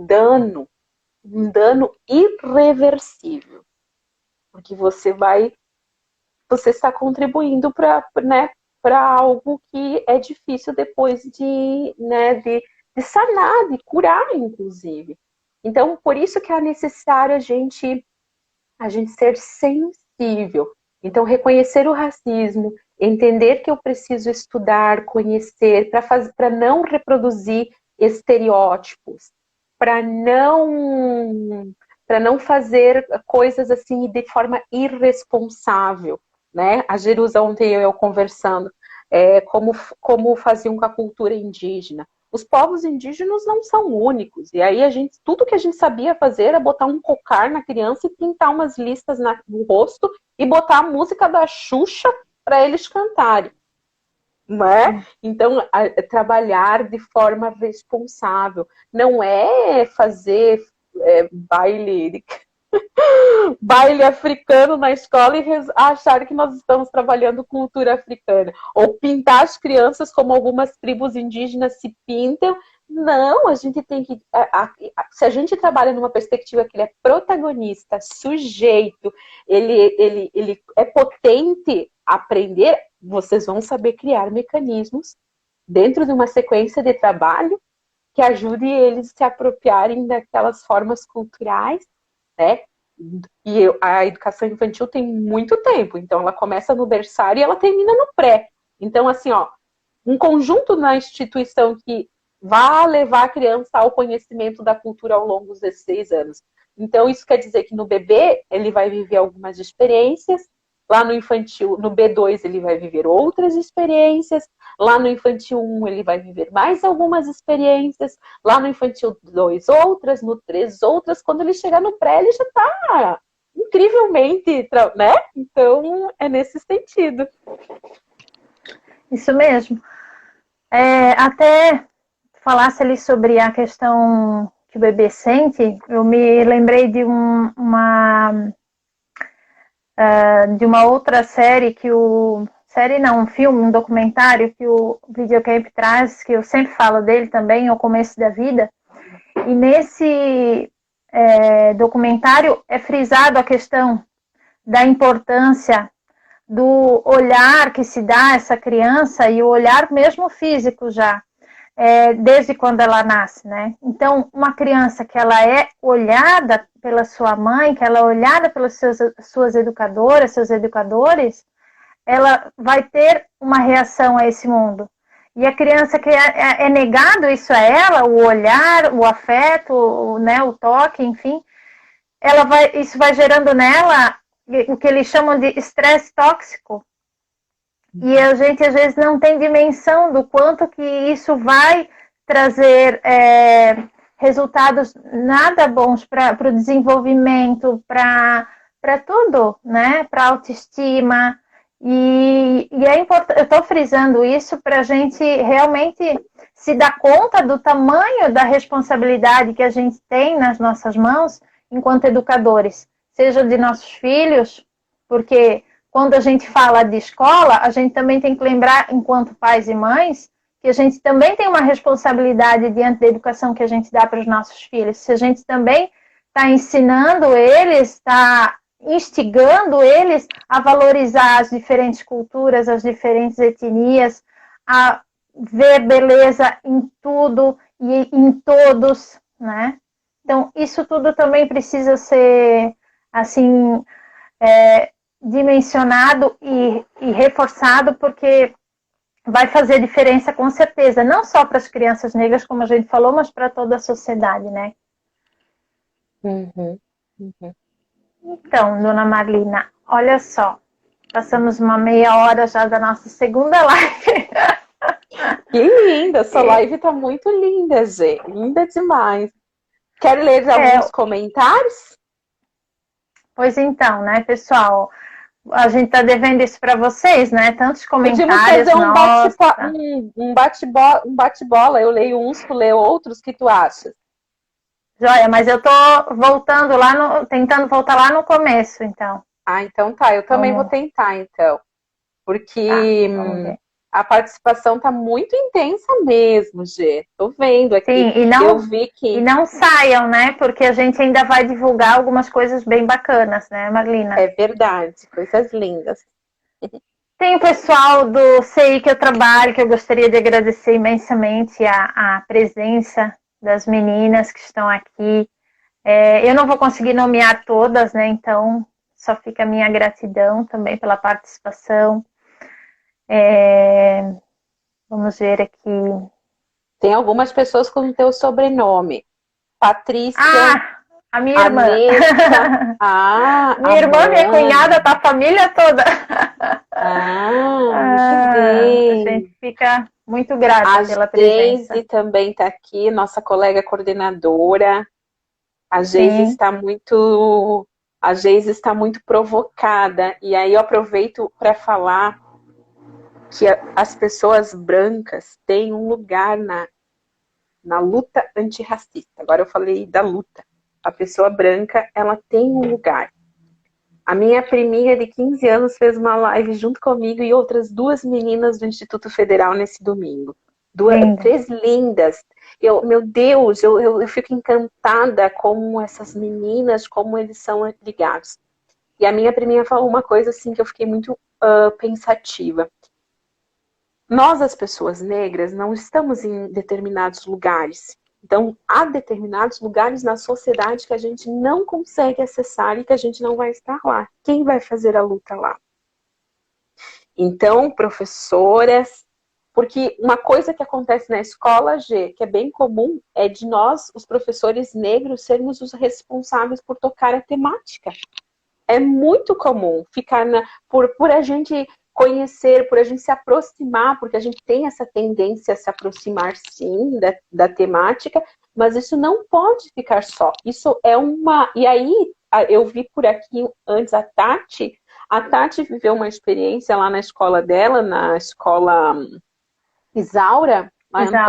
dano irreversível. Porque você está contribuindo para, né, algo que é difícil depois de sanar, de curar, inclusive. Então, por isso que é necessário a gente ser sensível. Então, reconhecer o racismo, entender que eu preciso estudar, conhecer, para não reproduzir estereótipos, para não fazer coisas assim de forma irresponsável, né? A Jerusa ontem eu conversando, como faziam com a cultura indígena. Os povos indígenas não são únicos. E aí tudo que a gente sabia fazer era botar um cocar na criança e pintar umas listas no rosto e botar a música da Xuxa para eles cantarem. Né? Então, trabalhar de forma responsável. Não é fazer baile africano na escola e achar que nós estamos trabalhando cultura africana. Ou pintar as crianças como algumas tribos indígenas se pintam. Não, a gente tem que... se a gente trabalha numa perspectiva que ele é protagonista, sujeito, ele é potente a aprender, vocês vão saber criar mecanismos dentro de uma sequência de trabalho que ajude eles a se apropriarem daquelas formas culturais, né? E a educação infantil tem muito tempo, então ela começa no berçário e ela termina no pré. Então, assim, um conjunto na instituição que vai levar a criança ao conhecimento da cultura ao longo dos 16 anos. Então, isso quer dizer que no bebê ele vai viver algumas experiências, lá no infantil, no B2 ele vai viver outras experiências, lá no infantil 1 ele vai viver mais algumas experiências, lá no infantil 2 outras, no 3 outras, quando ele chegar no pré ele já está incrivelmente, né? Então, é nesse sentido. Isso mesmo. Até falasse ali sobre a questão que o bebê sente, eu me lembrei de uma outra série um filme, um documentário que o Videocamp traz, que eu sempre falo dele também, O Começo da Vida. E nesse documentário é frisado a questão da importância do olhar que se dá a essa criança e o olhar mesmo físico já, desde quando ela nasce, né? Então, uma criança que ela é olhada pela sua mãe, que ela é olhada pelas suas educadoras, seus educadores, ela vai ter uma reação a esse mundo. E a criança que é negado isso a ela, o olhar, o afeto, o toque, enfim, isso vai gerando nela o que eles chamam de estresse tóxico. E a gente, às vezes, não tem dimensão do quanto que isso vai trazer resultados nada bons para o desenvolvimento, para tudo, né? Para a autoestima. E é importante, eu estou frisando isso para a gente realmente se dar conta do tamanho da responsabilidade que a gente tem nas nossas mãos enquanto educadores, seja de nossos filhos, porque quando a gente fala de escola, a gente também tem que lembrar, enquanto pais e mães, que a gente também tem uma responsabilidade diante da educação que a gente dá para os nossos filhos. Se a gente também está ensinando eles, está instigando eles a valorizar as diferentes culturas, as diferentes etnias, a ver beleza em tudo e em todos, né? Então, isso tudo também precisa ser, assim, dimensionado e reforçado, porque vai fazer diferença com certeza, não só para as crianças negras, como a gente falou, mas para toda a sociedade, né? Uhum, uhum. Então, dona Marlina, olha só, passamos uma meia hora já da nossa segunda live. Que linda! Essa live tá muito linda, Gê. Linda demais. Quero ler alguns comentários? Pois então, né, pessoal? A gente está devendo isso para vocês, né? Tantos Podíamos comentários, fazer um nossa. bate-bola. Eu leio uns, tu lê outros, o que tu achas? Joia, mas eu tô voltando lá tentando voltar lá no começo, então. Ah, então tá. Eu também vou Vamos, tentar, então. tá, Porque vamos ver. a participação tá muito intensa mesmo, Gê. Tô vendo aqui. Sim, Eu vi e que não saiam, né? Porque a gente ainda vai divulgar algumas coisas bem bacanas, né, Marlina? é verdade. Coisas lindas. Tem o pessoal do CI que eu trabalho, que eu gostaria de agradecer imensamente a presença das meninas que estão aqui. Eu não vou conseguir nomear todas, né? Então, só fica a minha gratidão também pela participação. Vamos ver aqui. Tem algumas pessoas com teu sobrenome. Patrícia, Ah, a minha irmã. Anessa, a Minha irmã, minha Amanda. cunhada, tá a família toda. Muito A bem. gente fica muito grata A pela presença. Geise também está aqui, nossa colega coordenadora. A Geise Sim, está muito, a Geise está muito provocada. E aí eu aproveito para falar que as pessoas brancas têm um lugar na luta antirracista. Agora eu falei da luta. A pessoa branca, ela tem um lugar. A minha priminha de 15 anos fez uma live junto comigo e outras duas meninas do Instituto Federal nesse domingo. lindo. Três lindas. Meu Deus, eu fico encantada com essas meninas, como eles são ligados. E a minha priminha falou uma coisa assim que eu fiquei muito pensativa. Nós, as pessoas negras, não estamos em determinados lugares. Então, há determinados lugares na sociedade que a gente não consegue acessar e que a gente não vai estar lá. Quem vai fazer a luta lá? Então, professoras, porque uma coisa que acontece na escola, G, que é bem comum, é de nós, os professores negros, sermos os responsáveis por tocar a temática. É muito comum ficar por a gente conhecer, por a gente se aproximar, porque a gente tem essa tendência a se aproximar, sim, da temática, mas isso não pode ficar só. Isso é uma... E aí, eu vi por aqui antes a Tati viveu uma experiência lá na escola dela, na escola Isaura, lá no Isaura.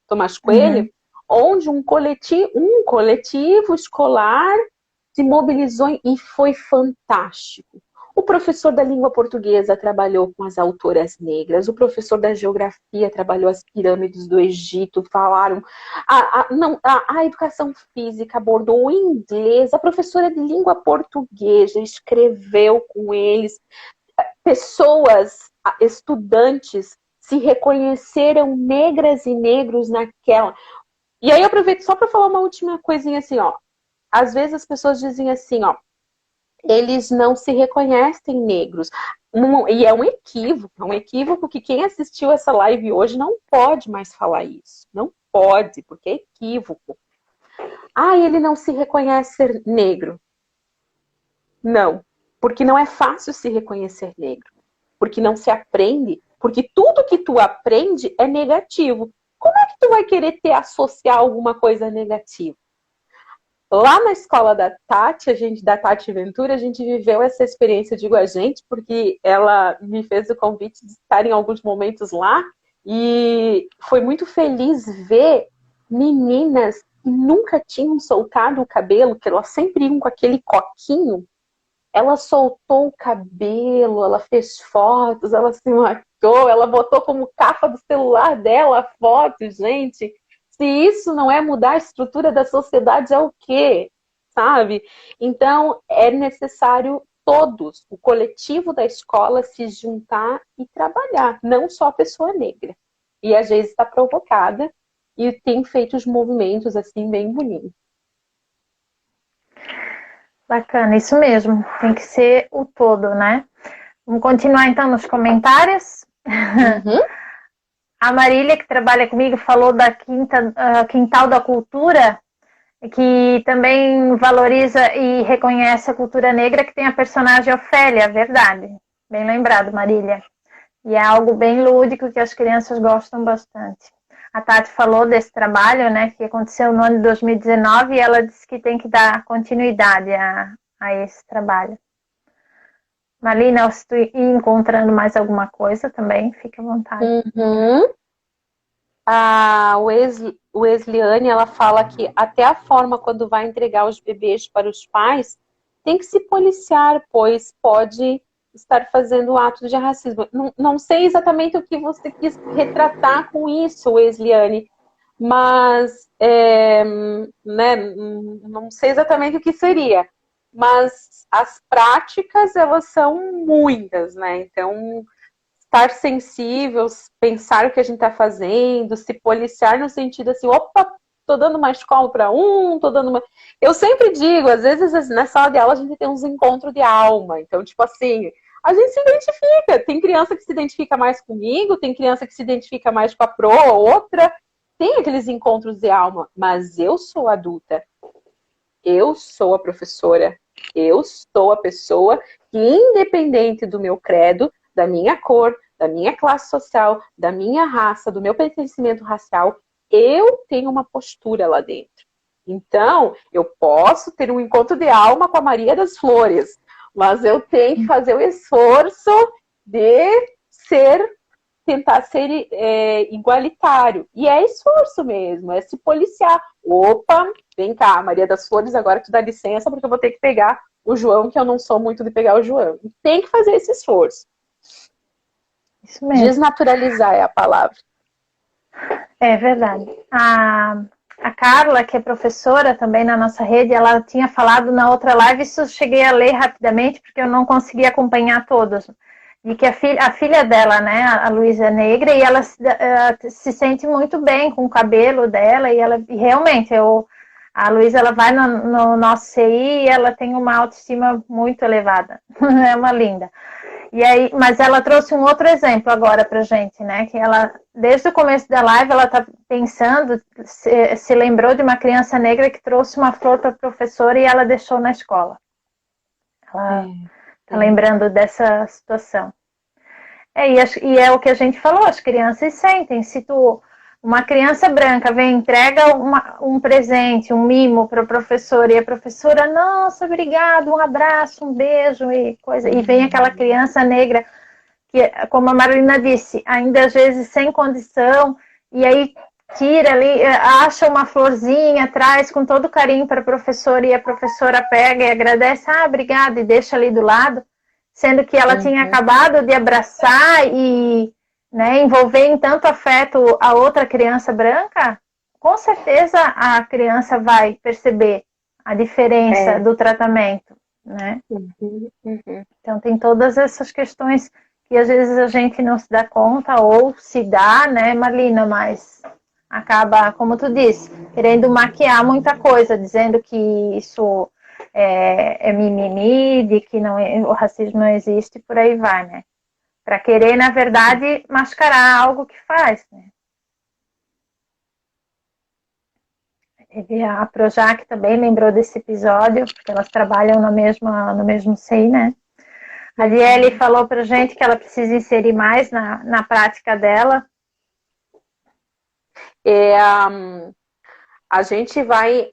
Tomás Coelho, onde um coletivo escolar se mobilizou e foi fantástico. O professor da língua portuguesa trabalhou com as autoras negras, o professor da geografia trabalhou as pirâmides do Egito, falaram. A educação física abordou o inglês, a professora de língua portuguesa escreveu com eles. Pessoas, estudantes, se reconheceram negras e negros naquela. E aí eu aproveito só para falar uma última coisinha assim, ó. Às vezes as pessoas dizem assim, ó, eles não se reconhecem negros. E é um equívoco que quem assistiu essa live hoje não pode mais falar isso. Não pode, porque é equívoco. Ah, ele não se reconhece ser negro. Não, porque não é fácil se reconhecer negro. Porque não se aprende, porque tudo que tu aprende é negativo. Como é que tu vai querer associar alguma coisa negativa? Lá na escola da Tati Ventura, a gente viveu essa experiência, digo a gente, porque ela me fez o convite de estar em alguns momentos lá e foi muito feliz ver meninas que nunca tinham soltado o cabelo, que elas sempre iam com aquele coquinho. Ela soltou o cabelo, ela fez fotos, ela se maquiou, ela botou como capa do celular dela a foto, gente. Se isso não é mudar a estrutura da sociedade, é o quê? Sabe? Então, é necessário todos, o coletivo da escola, se juntar e trabalhar, não só a pessoa negra. E a Geise está provocada, e tem feito os movimentos assim bem bonitos. Bacana, isso mesmo. Tem que ser o todo, né? Vamos continuar então nos comentários. Uhum. A Marília, que trabalha comigo, falou da Quintal da Cultura, que também valoriza e reconhece a cultura negra, que tem a personagem Ofélia, verdade. Bem lembrado, Marília. E é algo bem lúdico que as crianças gostam bastante. A Tati falou desse trabalho, né, que aconteceu no ano de 2019, e ela disse que tem que dar continuidade a esse trabalho. Marlina, se tu ir encontrando mais alguma coisa também, fica à vontade. Uhum. A Wesleyane, ela fala que até a forma quando vai entregar os bebês para os pais tem que se policiar, pois pode estar fazendo atos de racismo. Não sei exatamente o que você quis retratar com isso, Wesleyane, mas né, não sei exatamente o que seria. Mas as práticas, elas são muitas, né? Então, estar sensível, pensar o que a gente está fazendo, se policiar no sentido assim, opa, tô dando uma escola para tô dando uma... Eu sempre digo, às vezes na sala de aula a gente tem uns encontros de alma, então tipo assim, a gente se identifica, tem criança que se identifica mais comigo, tem criança que se identifica mais com a pro, outra, tem aqueles encontros de alma, mas eu sou adulta, eu sou a professora, eu sou a pessoa que, independente do meu credo, da minha cor, da minha classe social, da minha raça, do meu pertencimento racial, eu tenho uma postura lá dentro. Então, eu posso ter um encontro de alma com a Maria das Flores, mas eu tenho que fazer o esforço de tentar ser igualitário. E é esforço mesmo, é se policiar. Opa, vem cá, Maria das Flores, agora tu dá licença porque eu vou ter que pegar o João, que eu não sou muito de pegar o João. Tem que fazer esse esforço. Isso mesmo. Desnaturalizar é a palavra. É verdade. A Carla, que é professora também na nossa rede, ela tinha falado na outra live, isso eu cheguei a ler rapidamente, porque eu não consegui acompanhar todos, de que a filha dela, né, a Luísa é negra, e ela se sente muito bem com o cabelo dela, e realmente, a Luísa, ela vai no nosso CI e ela tem uma autoestima muito elevada, é uma linda. E aí, mas ela trouxe um outro exemplo agora pra gente, né? Que ela, desde o começo da live, ela tá pensando, se lembrou de uma criança negra que trouxe uma flor para a professora e ela deixou na escola. Ela tá lembrando dessa situação. E é o que a gente falou, as crianças sentem. Se uma criança branca vem, entrega um presente, um mimo para a professora, e a professora, nossa, obrigado, um abraço, um beijo e coisa. E vem aquela criança negra, que, como a Marlina disse, ainda às vezes sem condição, e aí tira ali, acha uma florzinha, traz com todo carinho para a professora, e a professora pega e agradece, obrigada, e deixa ali do lado, sendo que ela tinha acabado de abraçar e, né, envolver em tanto afeto a outra criança branca, com certeza a criança vai perceber a diferença do tratamento, né? Então tem todas essas questões que às vezes a gente não se dá conta, ou se dá, né, Marlina, mas acaba, como tu disse, querendo maquiar muita coisa, dizendo que isso é mimimi, de que o racismo não existe, por aí vai, né? Para querer, na verdade, mascarar algo que faz, né? E a Projac também lembrou desse episódio, porque elas trabalham no mesmo CI, né? A Liele falou pra gente que ela precisa inserir mais na prática dela. A gente vai...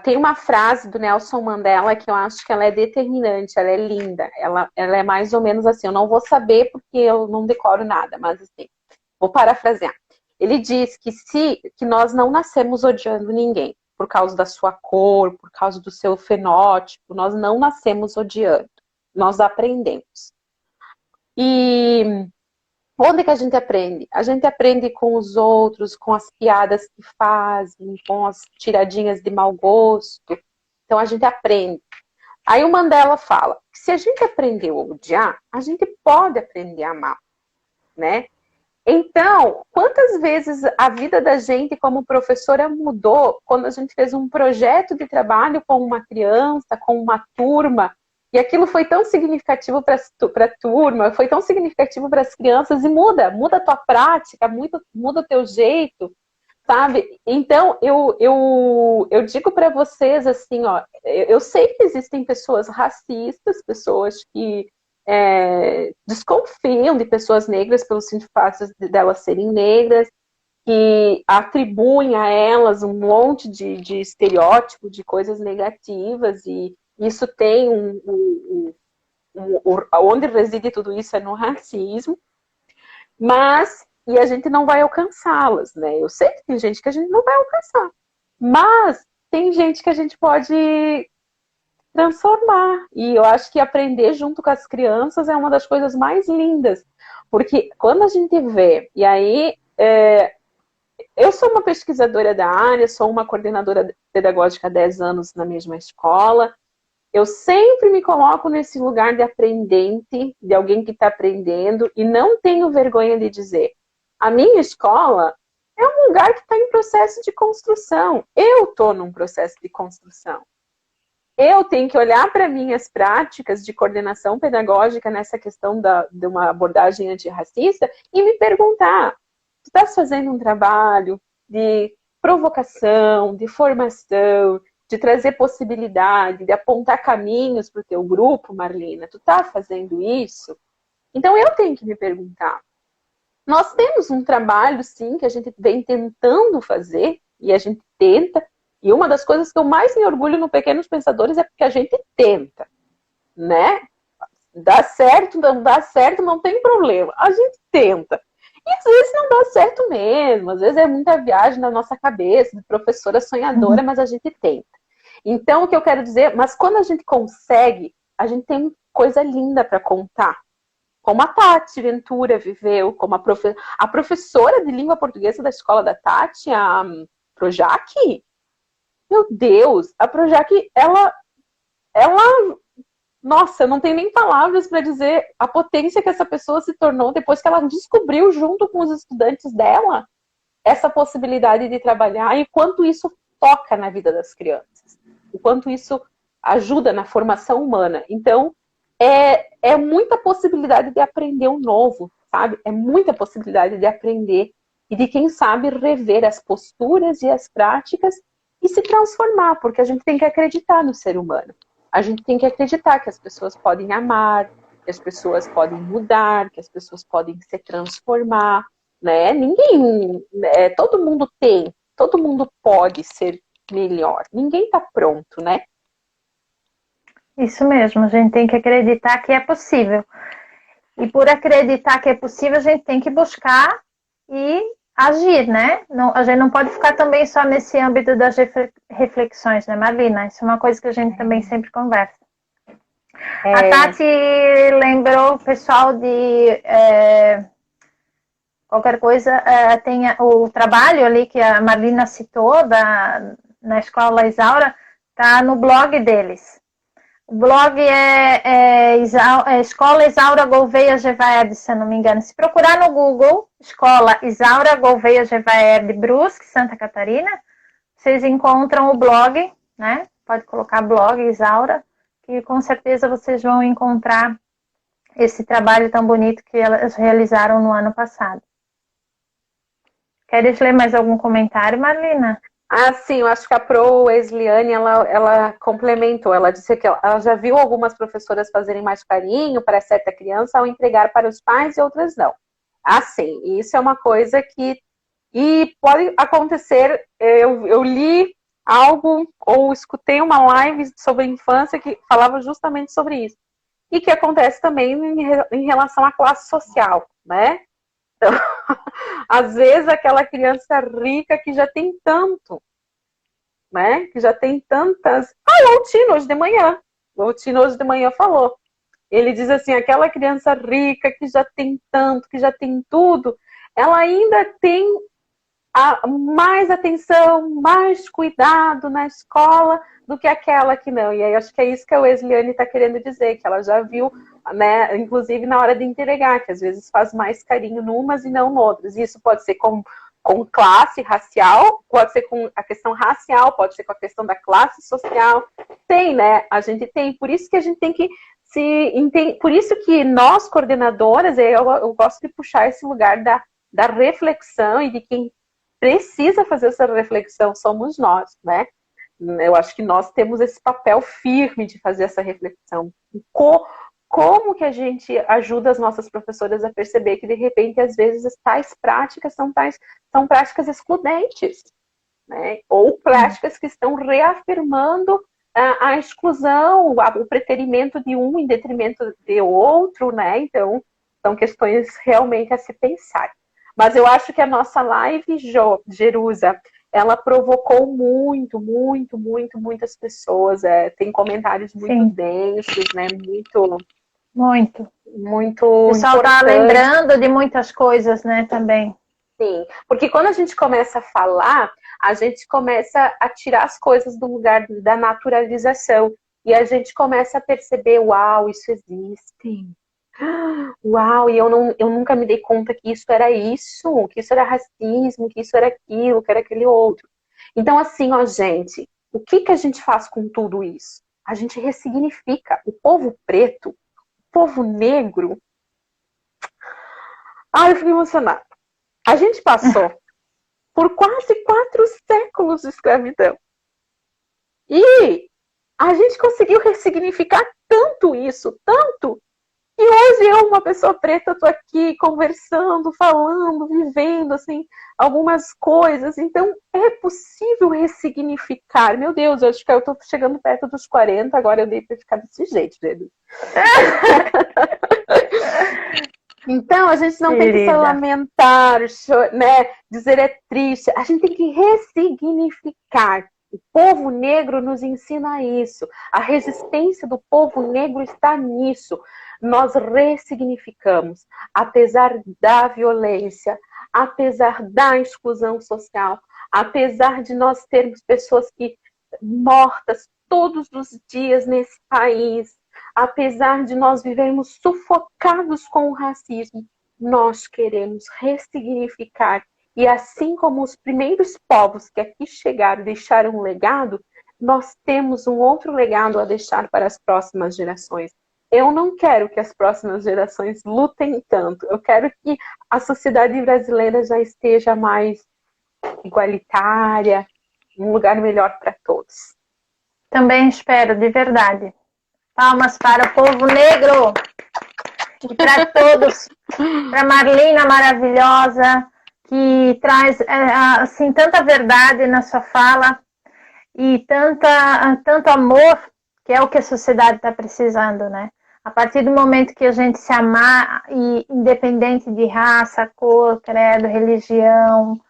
tem uma frase do Nelson Mandela que eu acho que ela é determinante, ela é linda. Ela é mais ou menos assim, eu não vou saber porque eu não decoro nada, mas assim, vou parafrasear. Ele diz que nós não nascemos odiando ninguém por causa da sua cor, por causa do seu fenótipo, nós não nascemos odiando, nós aprendemos. E onde que a gente aprende? A gente aprende com os outros, com as piadas que fazem, com as tiradinhas de mau gosto. Então a gente aprende. Aí o Mandela fala que se a gente aprendeu a odiar, a gente pode aprender a amar, né? Então, quantas vezes a vida da gente como professora mudou quando a gente fez um projeto de trabalho com uma criança, com uma turma, e aquilo foi tão significativo para a turma, foi tão significativo para as crianças, e muda a tua prática, muda o teu jeito, sabe? Então, eu digo para vocês assim, ó, eu sei que existem pessoas racistas, pessoas que desconfiam de pessoas negras pelo simples fato delas serem negras, que atribuem a elas um monte de estereótipo, de coisas negativas, e isso tem onde reside tudo isso é no racismo, mas e a gente não vai alcançá-las, né? Eu sei que tem gente que a gente não vai alcançar, mas tem gente que a gente pode transformar. E eu acho que aprender junto com as crianças é uma das coisas mais lindas. Porque quando a gente vê, e aí eu sou uma pesquisadora da área, sou uma coordenadora pedagógica há 10 anos na mesma escola, eu sempre me coloco nesse lugar de aprendente, de alguém que está aprendendo, e não tenho vergonha de dizer. A minha escola é um lugar que está em processo de construção. Eu estou num processo de construção. Eu tenho que olhar para minhas práticas de coordenação pedagógica nessa questão de uma abordagem antirracista e me perguntar, tu estás fazendo um trabalho de provocação, de formação, de trazer possibilidade, de apontar caminhos para o teu grupo, Marlina? Tu está fazendo isso? Então eu tenho que me perguntar. Nós temos um trabalho, sim, que a gente vem tentando fazer, e a gente tenta, e uma das coisas que eu mais me orgulho no Pequenos Pensadores é porque a gente tenta, né? Dá certo, não dá certo, não tem problema. A gente tenta. E às vezes não dá certo mesmo, às vezes é muita viagem na nossa cabeça, de professora sonhadora, mas a gente tenta. Então, o que eu quero dizer, mas quando a gente consegue, a gente tem coisa linda para contar. Como a Tati Ventura viveu, como a professora de língua portuguesa da escola da Tati, a Projac. Meu Deus, a Projac, ela, nossa, eu não tenho nem palavras para dizer a potência que essa pessoa se tornou depois que ela descobriu, junto com os estudantes dela, essa possibilidade de trabalhar e quanto isso toca na vida das crianças, o quanto isso ajuda na formação humana. Então, é muita possibilidade de aprender um novo, sabe? É muita possibilidade de aprender e de, quem sabe, rever as posturas e as práticas e se transformar, porque a gente tem que acreditar no ser humano. A gente tem que acreditar que as pessoas podem amar, que as pessoas podem mudar, que as pessoas podem se transformar, né? Todo mundo pode ser melhor. Ninguém está pronto, né? Isso mesmo, a gente tem que acreditar que é possível. E por acreditar que é possível, a gente tem que buscar e agir, né? Não, a gente não pode ficar também só nesse âmbito das reflexões, né, Marlina? Isso é uma coisa que a gente também sempre conversa. A Tati lembrou o pessoal de qualquer coisa, tem o trabalho ali que a Marlina citou na Escola Isaura, tá no blog deles. O blog é Escola Isaura Gouveia Gevaerd, se eu não me engano. Se procurar no Google, Escola Isaura Gouveia Gevaerd, Brusque, Santa Catarina, vocês encontram o blog, né? Pode colocar blog Isaura, que com certeza vocês vão encontrar esse trabalho tão bonito que elas realizaram no ano passado. Queres ler mais algum comentário, Marlina? Ah, sim, eu acho que a Pro Wesleyane, ela complementou, ela disse que ela já viu algumas professoras fazerem mais carinho para certa criança ao entregar para os pais e outras não. Ah, sim, isso é uma coisa que pode acontecer, eu li algo ou escutei uma live sobre infância que falava justamente sobre isso. E que acontece também em relação à classe social, né? Então, às vezes aquela criança rica que já tem tanto, né? Que já tem tantas... o Altino hoje de manhã falou. Ele diz assim, aquela criança rica que já tem tanto, que já tem tudo, ela ainda tem mais atenção, mais cuidado na escola do que aquela que não. E aí acho que é isso que a Wesleyane está querendo dizer, que ela já viu, né, inclusive na hora de entregar, que às vezes faz mais carinho numas e não noutras. E isso pode ser com classe racial, pode ser com a questão racial, pode ser com a questão da classe social. Tem, né? A gente tem. Por isso que a gente tem que por isso que nós, coordenadoras, eu gosto de puxar esse lugar da reflexão e de quem precisa fazer essa reflexão somos nós, né? Eu acho que nós temos esse papel firme de fazer essa reflexão. Como que a gente ajuda as nossas professoras a perceber que, de repente, às vezes, as tais práticas são práticas excludentes, né? Ou práticas que estão reafirmando a exclusão, o preterimento de um em detrimento de outro, né? Então, são questões realmente a se pensar. Mas eu acho que a nossa live, Jerusa, ela provocou muitas pessoas. Tem comentários muito densos, né? Muito. O pessoal está lembrando de muitas coisas, né, também. Sim, porque quando a gente começa a falar, a gente começa a tirar as coisas do lugar da naturalização. E a gente começa a perceber, uau, isso existe. Uau, e eu nunca me dei conta que isso era isso, que isso era racismo, que isso era aquilo, que era aquele outro. Então, assim, ó, gente, o que a gente faz com tudo isso? A gente ressignifica o povo preto, o povo negro. Ai, eu fiquei emocionada. A gente passou por quase 4 séculos de escravidão. E a gente conseguiu ressignificar tanto isso, tanto, e hoje eu, uma pessoa preta, tô aqui conversando, falando, vivendo, assim, algumas coisas. Então, é possível ressignificar. Meu Deus, eu acho que eu tô chegando perto dos 40, agora eu dei pra ficar desse jeito, gente. Então, a gente não tem que se lamentar, né, dizer é triste. A gente tem que ressignificar. O povo negro nos ensina isso. A resistência do povo negro está nisso. Nós ressignificamos, apesar da violência, apesar da exclusão social, apesar de nós termos pessoas mortas todos os dias nesse país, apesar de nós vivermos sufocados com o racismo, nós queremos ressignificar. E assim como os primeiros povos que aqui chegaram deixaram um legado, nós temos um outro legado a deixar para as próximas gerações. Eu não quero que as próximas gerações lutem tanto. Eu quero que a sociedade brasileira já esteja mais igualitária, um lugar melhor para todos. Também espero, de verdade. Palmas para o povo negro e para todos, para Marlina maravilhosa, que traz assim tanta verdade na sua fala e tanto amor, que é o que a sociedade está precisando, né? A partir do momento que a gente se amar, e independente de raça, cor, credo, religião,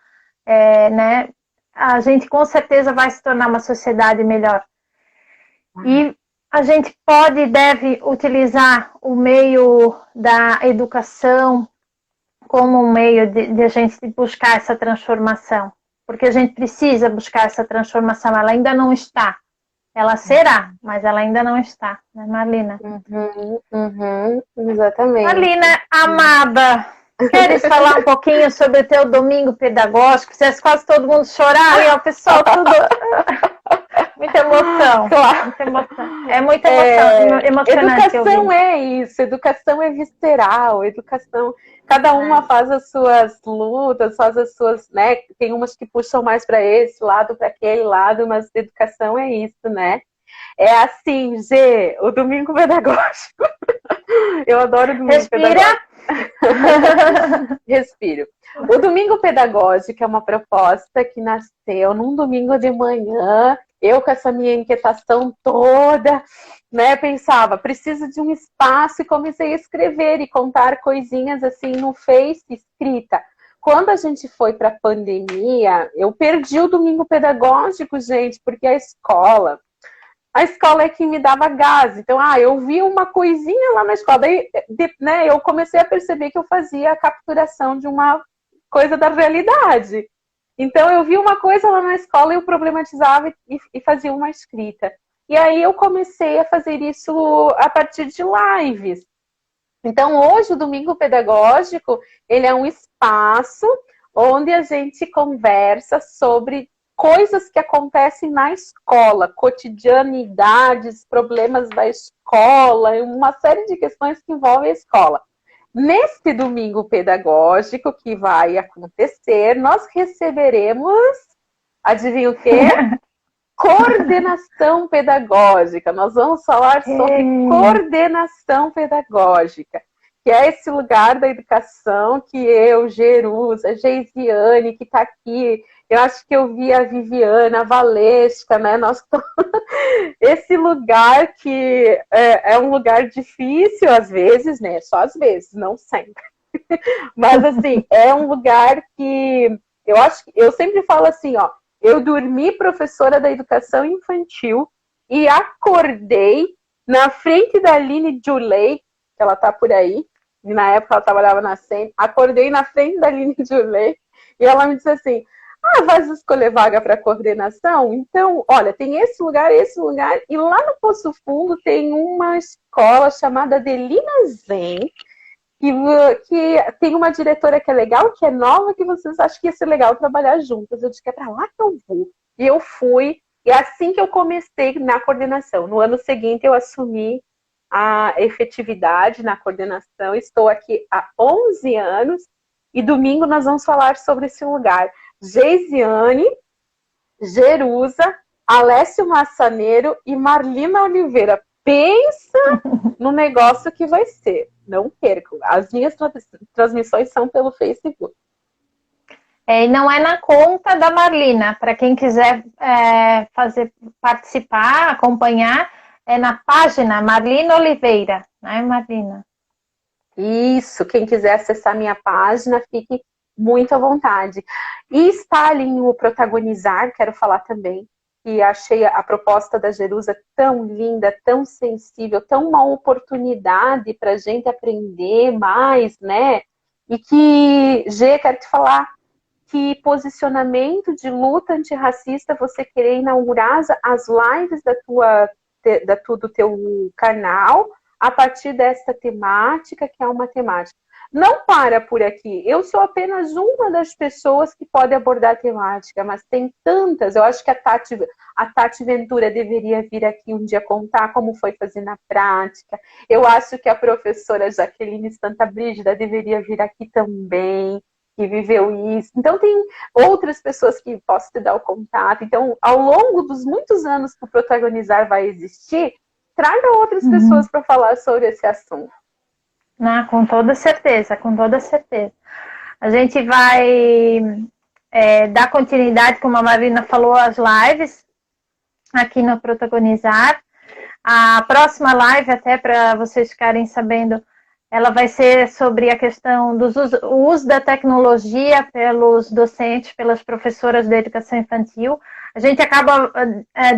né? A gente com certeza vai se tornar uma sociedade melhor. E a gente pode e deve utilizar o meio da educação como um meio de a gente buscar essa transformação. Porque a gente precisa buscar essa transformação. Ela ainda não está. Ela será, mas ela ainda não está, né, Marlina? Exatamente. Marlina, amada, queres falar um pouquinho sobre o teu domingo pedagógico? Fizesse quase todo mundo chorar, e o pessoal tudo... Muita emoção. Claro. Muita emoção. É muita emoção. Emocionante. Educação é isso. Educação é visceral. Educação. Cada uma faz as suas lutas, faz as suas, né? Tem umas que puxam mais para esse lado, para aquele lado, mas educação é isso, né? É assim, Gê, o domingo pedagógico. Eu adoro o domingo pedagógico. Respiro. O domingo pedagógico é uma proposta que nasceu num domingo de manhã. Eu, com essa minha inquietação toda, né, pensava, preciso de um espaço, e comecei a escrever e contar coisinhas assim no Face, escrita. Quando a gente foi para a pandemia, eu perdi o domingo pedagógico, gente, porque a escola é que me dava gás. Então, eu vi uma coisinha lá na escola, daí, né, eu comecei a perceber que eu fazia a capturação de uma coisa da realidade. Então eu vi uma coisa lá na escola, eu problematizava e fazia uma escrita. E aí eu comecei a fazer isso a partir de lives. Então hoje o Domingo Pedagógico, ele é um espaço onde a gente conversa sobre coisas que acontecem na escola, cotidianidades, problemas da escola, uma série de questões que envolvem a escola. Neste domingo pedagógico que vai acontecer, nós receberemos, adivinha o quê? Coordenação pedagógica. Nós vamos falar sobre coordenação pedagógica, que é esse lugar da educação que eu, Jerusa, a Geisiane, que está aqui, eu acho que eu vi a Viviana, a Valesca, né? Nós esse lugar que é um lugar difícil às vezes, né? Só às vezes, não sempre. Mas assim, é um lugar que eu acho que eu sempre falo assim, ó, eu dormi professora da educação infantil e acordei na frente da Aline Julei, que ela tá por aí, e na época ela trabalhava na SEM, acordei na frente da Aline Julei e ela me disse assim, vai escolher vaga para coordenação? Então, olha, tem esse lugar, e lá no Poço Fundo tem uma escola chamada Delina Zen, que tem uma diretora que é legal, que é nova, que vocês acham que ia ser legal trabalhar juntas. Eu disse que é para lá que eu vou. E eu fui, e é assim que eu comecei na coordenação. No ano seguinte, eu assumi a efetividade na coordenação. Estou aqui há 11 anos, e domingo nós vamos falar sobre esse lugar. Geisiane, Jerusa, Alessio Massaneiro e Marlina Oliveira. Pensa no negócio que vai ser. Não percam. As minhas transmissões são pelo Facebook. E não é na conta da Marlina. Para quem quiser participar, acompanhar, é na página Marlina Oliveira, né, Marlina? Isso. Quem quiser acessar minha página, fique muito à vontade. E está ali o Protagonizar, quero falar também, e achei a proposta da Jerusa tão linda, tão sensível, tão uma oportunidade para a gente aprender mais, né? E que, Gê, quero te falar, que posicionamento de luta antirracista você querer inaugurar as lives do teu canal a partir dessa temática, que é uma temática. Não para por aqui. Eu sou apenas uma das pessoas que pode abordar a temática, mas tem tantas. Eu acho que a Tati Ventura deveria vir aqui um dia contar como foi fazer na prática. Eu acho que a professora Jaqueline Santa Brígida deveria vir aqui também, que viveu isso. Então, tem outras pessoas que posso te dar o contato. Então, ao longo dos muitos anos que o Protagonizar vai existir, traga outras pessoas para falar sobre esse assunto. Com toda certeza, com toda certeza. A gente vai dar continuidade, como a Marina falou, às lives aqui no Protagonizar. A próxima live, até para vocês ficarem sabendo, ela vai ser sobre a questão do uso da tecnologia pelos docentes, pelas professoras de educação infantil. A gente acaba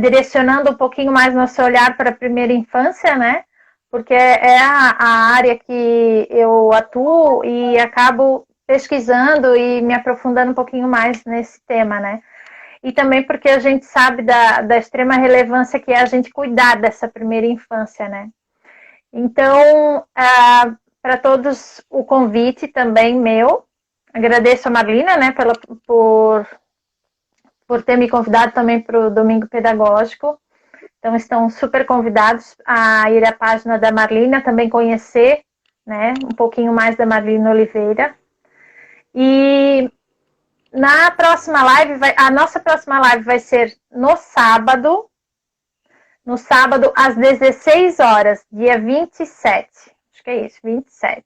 direcionando um pouquinho mais nosso olhar para a primeira infância, né? Porque é a área que eu atuo e acabo pesquisando e me aprofundando um pouquinho mais nesse tema, né? E também porque a gente sabe da extrema relevância que é a gente cuidar dessa primeira infância, né? Então, para todos, o convite também meu. Agradeço a Marlina, né, por ter me convidado também para o Domingo Pedagógico. Então, estão super convidados a ir à página da Marlina, também conhecer, né, um pouquinho mais da Marlina Oliveira. E na próxima live, a nossa próxima live vai ser no sábado às 16 horas, dia 27. Acho que é isso, 27.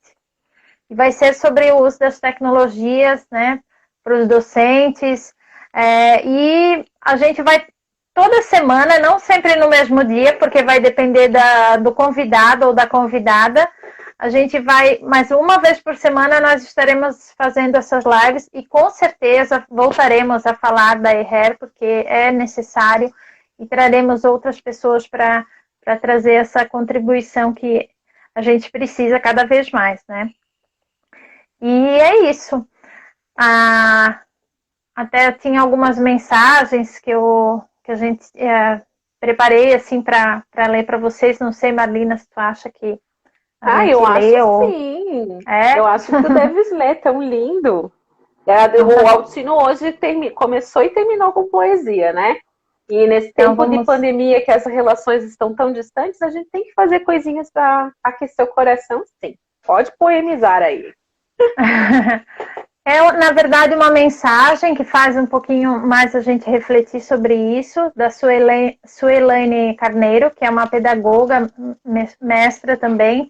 E vai ser sobre o uso das tecnologias, né, para os docentes. E a gente vai toda semana, não sempre no mesmo dia, porque vai depender do convidado ou da convidada. A gente vai, mas uma vez por semana nós estaremos fazendo essas lives e com certeza voltaremos a falar da EHER, porque é necessário, e traremos outras pessoas para trazer essa contribuição que a gente precisa cada vez mais, né? E é isso. A até tinha algumas mensagens que a gente preparei assim para ler para vocês. Não sei, Marlina, se tu acha que a gente Eu acho leu. sim. É? Eu acho que tu deves ler, tão lindo. O Altino hoje começou e terminou com poesia, né? E nesse Então tempo de pandemia, que as relações estão tão distantes, a gente tem que fazer coisinhas para aquecer o coração, sim. Pode poemizar aí. É, na verdade, uma mensagem que faz um pouquinho mais a gente refletir sobre isso, da Suelaine Carneiro, que é uma pedagoga, mestra também,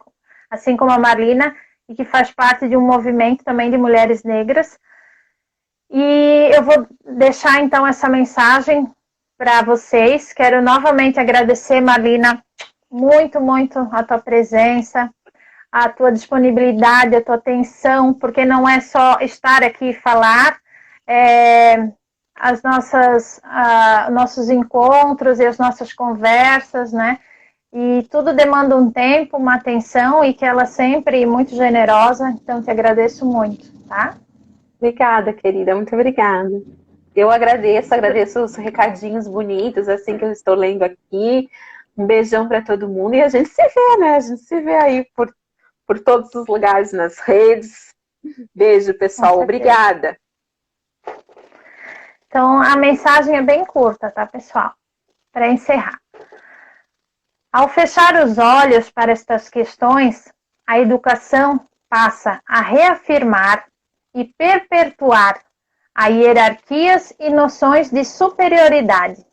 assim como a Marlina, e que faz parte de um movimento também de mulheres negras. E eu vou deixar, então, essa mensagem para vocês. Quero novamente agradecer, Marlina, muito, muito a tua presença, a tua disponibilidade, a tua atenção, porque não é só estar aqui e falar, nossos encontros e as nossas conversas, né? E tudo demanda um tempo, uma atenção, e que ela sempre é muito generosa, então te agradeço muito, tá? Obrigada, querida, muito obrigada. Eu agradeço os recadinhos bonitos, assim, que eu estou lendo aqui. Um beijão para todo mundo e a gente se vê, né? A gente se vê aí por todos os lugares nas redes. Beijo, pessoal. Obrigada. Então, a mensagem é bem curta, tá, pessoal? Para encerrar. Ao fechar os olhos para estas questões, a educação passa a reafirmar e perpetuar a hierarquias e noções de superioridade.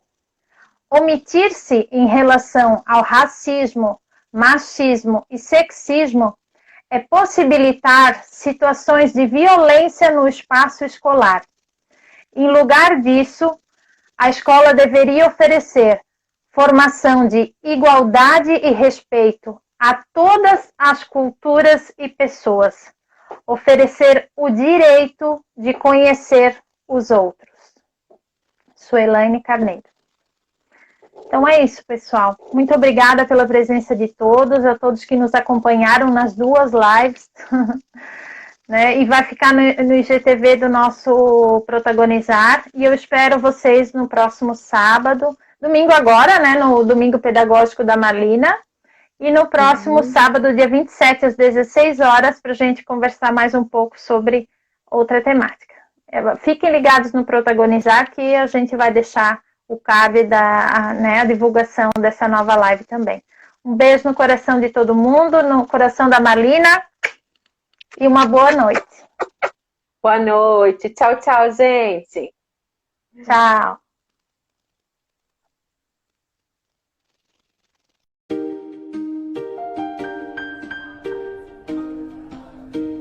Omitir-se em relação ao racismo, machismo e sexismo é possibilitar situações de violência no espaço escolar. Em lugar disso, a escola deveria oferecer formação de igualdade e respeito a todas as culturas e pessoas. Oferecer o direito de conhecer os outros. Suelaine Carneiro. Então é isso, pessoal. Muito obrigada pela presença de todos, a todos que nos acompanharam nas duas lives. Né? E vai ficar no IGTV do nosso Protagonizar. E eu espero vocês no próximo sábado. Domingo agora, né? No Domingo Pedagógico da Marlina. E no próximo sábado, dia 27, às 16 horas, para a gente conversar mais um pouco sobre outra temática. Fiquem ligados no Protagonizar, que a gente vai deixar o card a divulgação dessa nova live também. Um beijo no coração de todo mundo, no coração da Marlina, e uma boa noite. Boa noite. Tchau, tchau, gente. Tchau.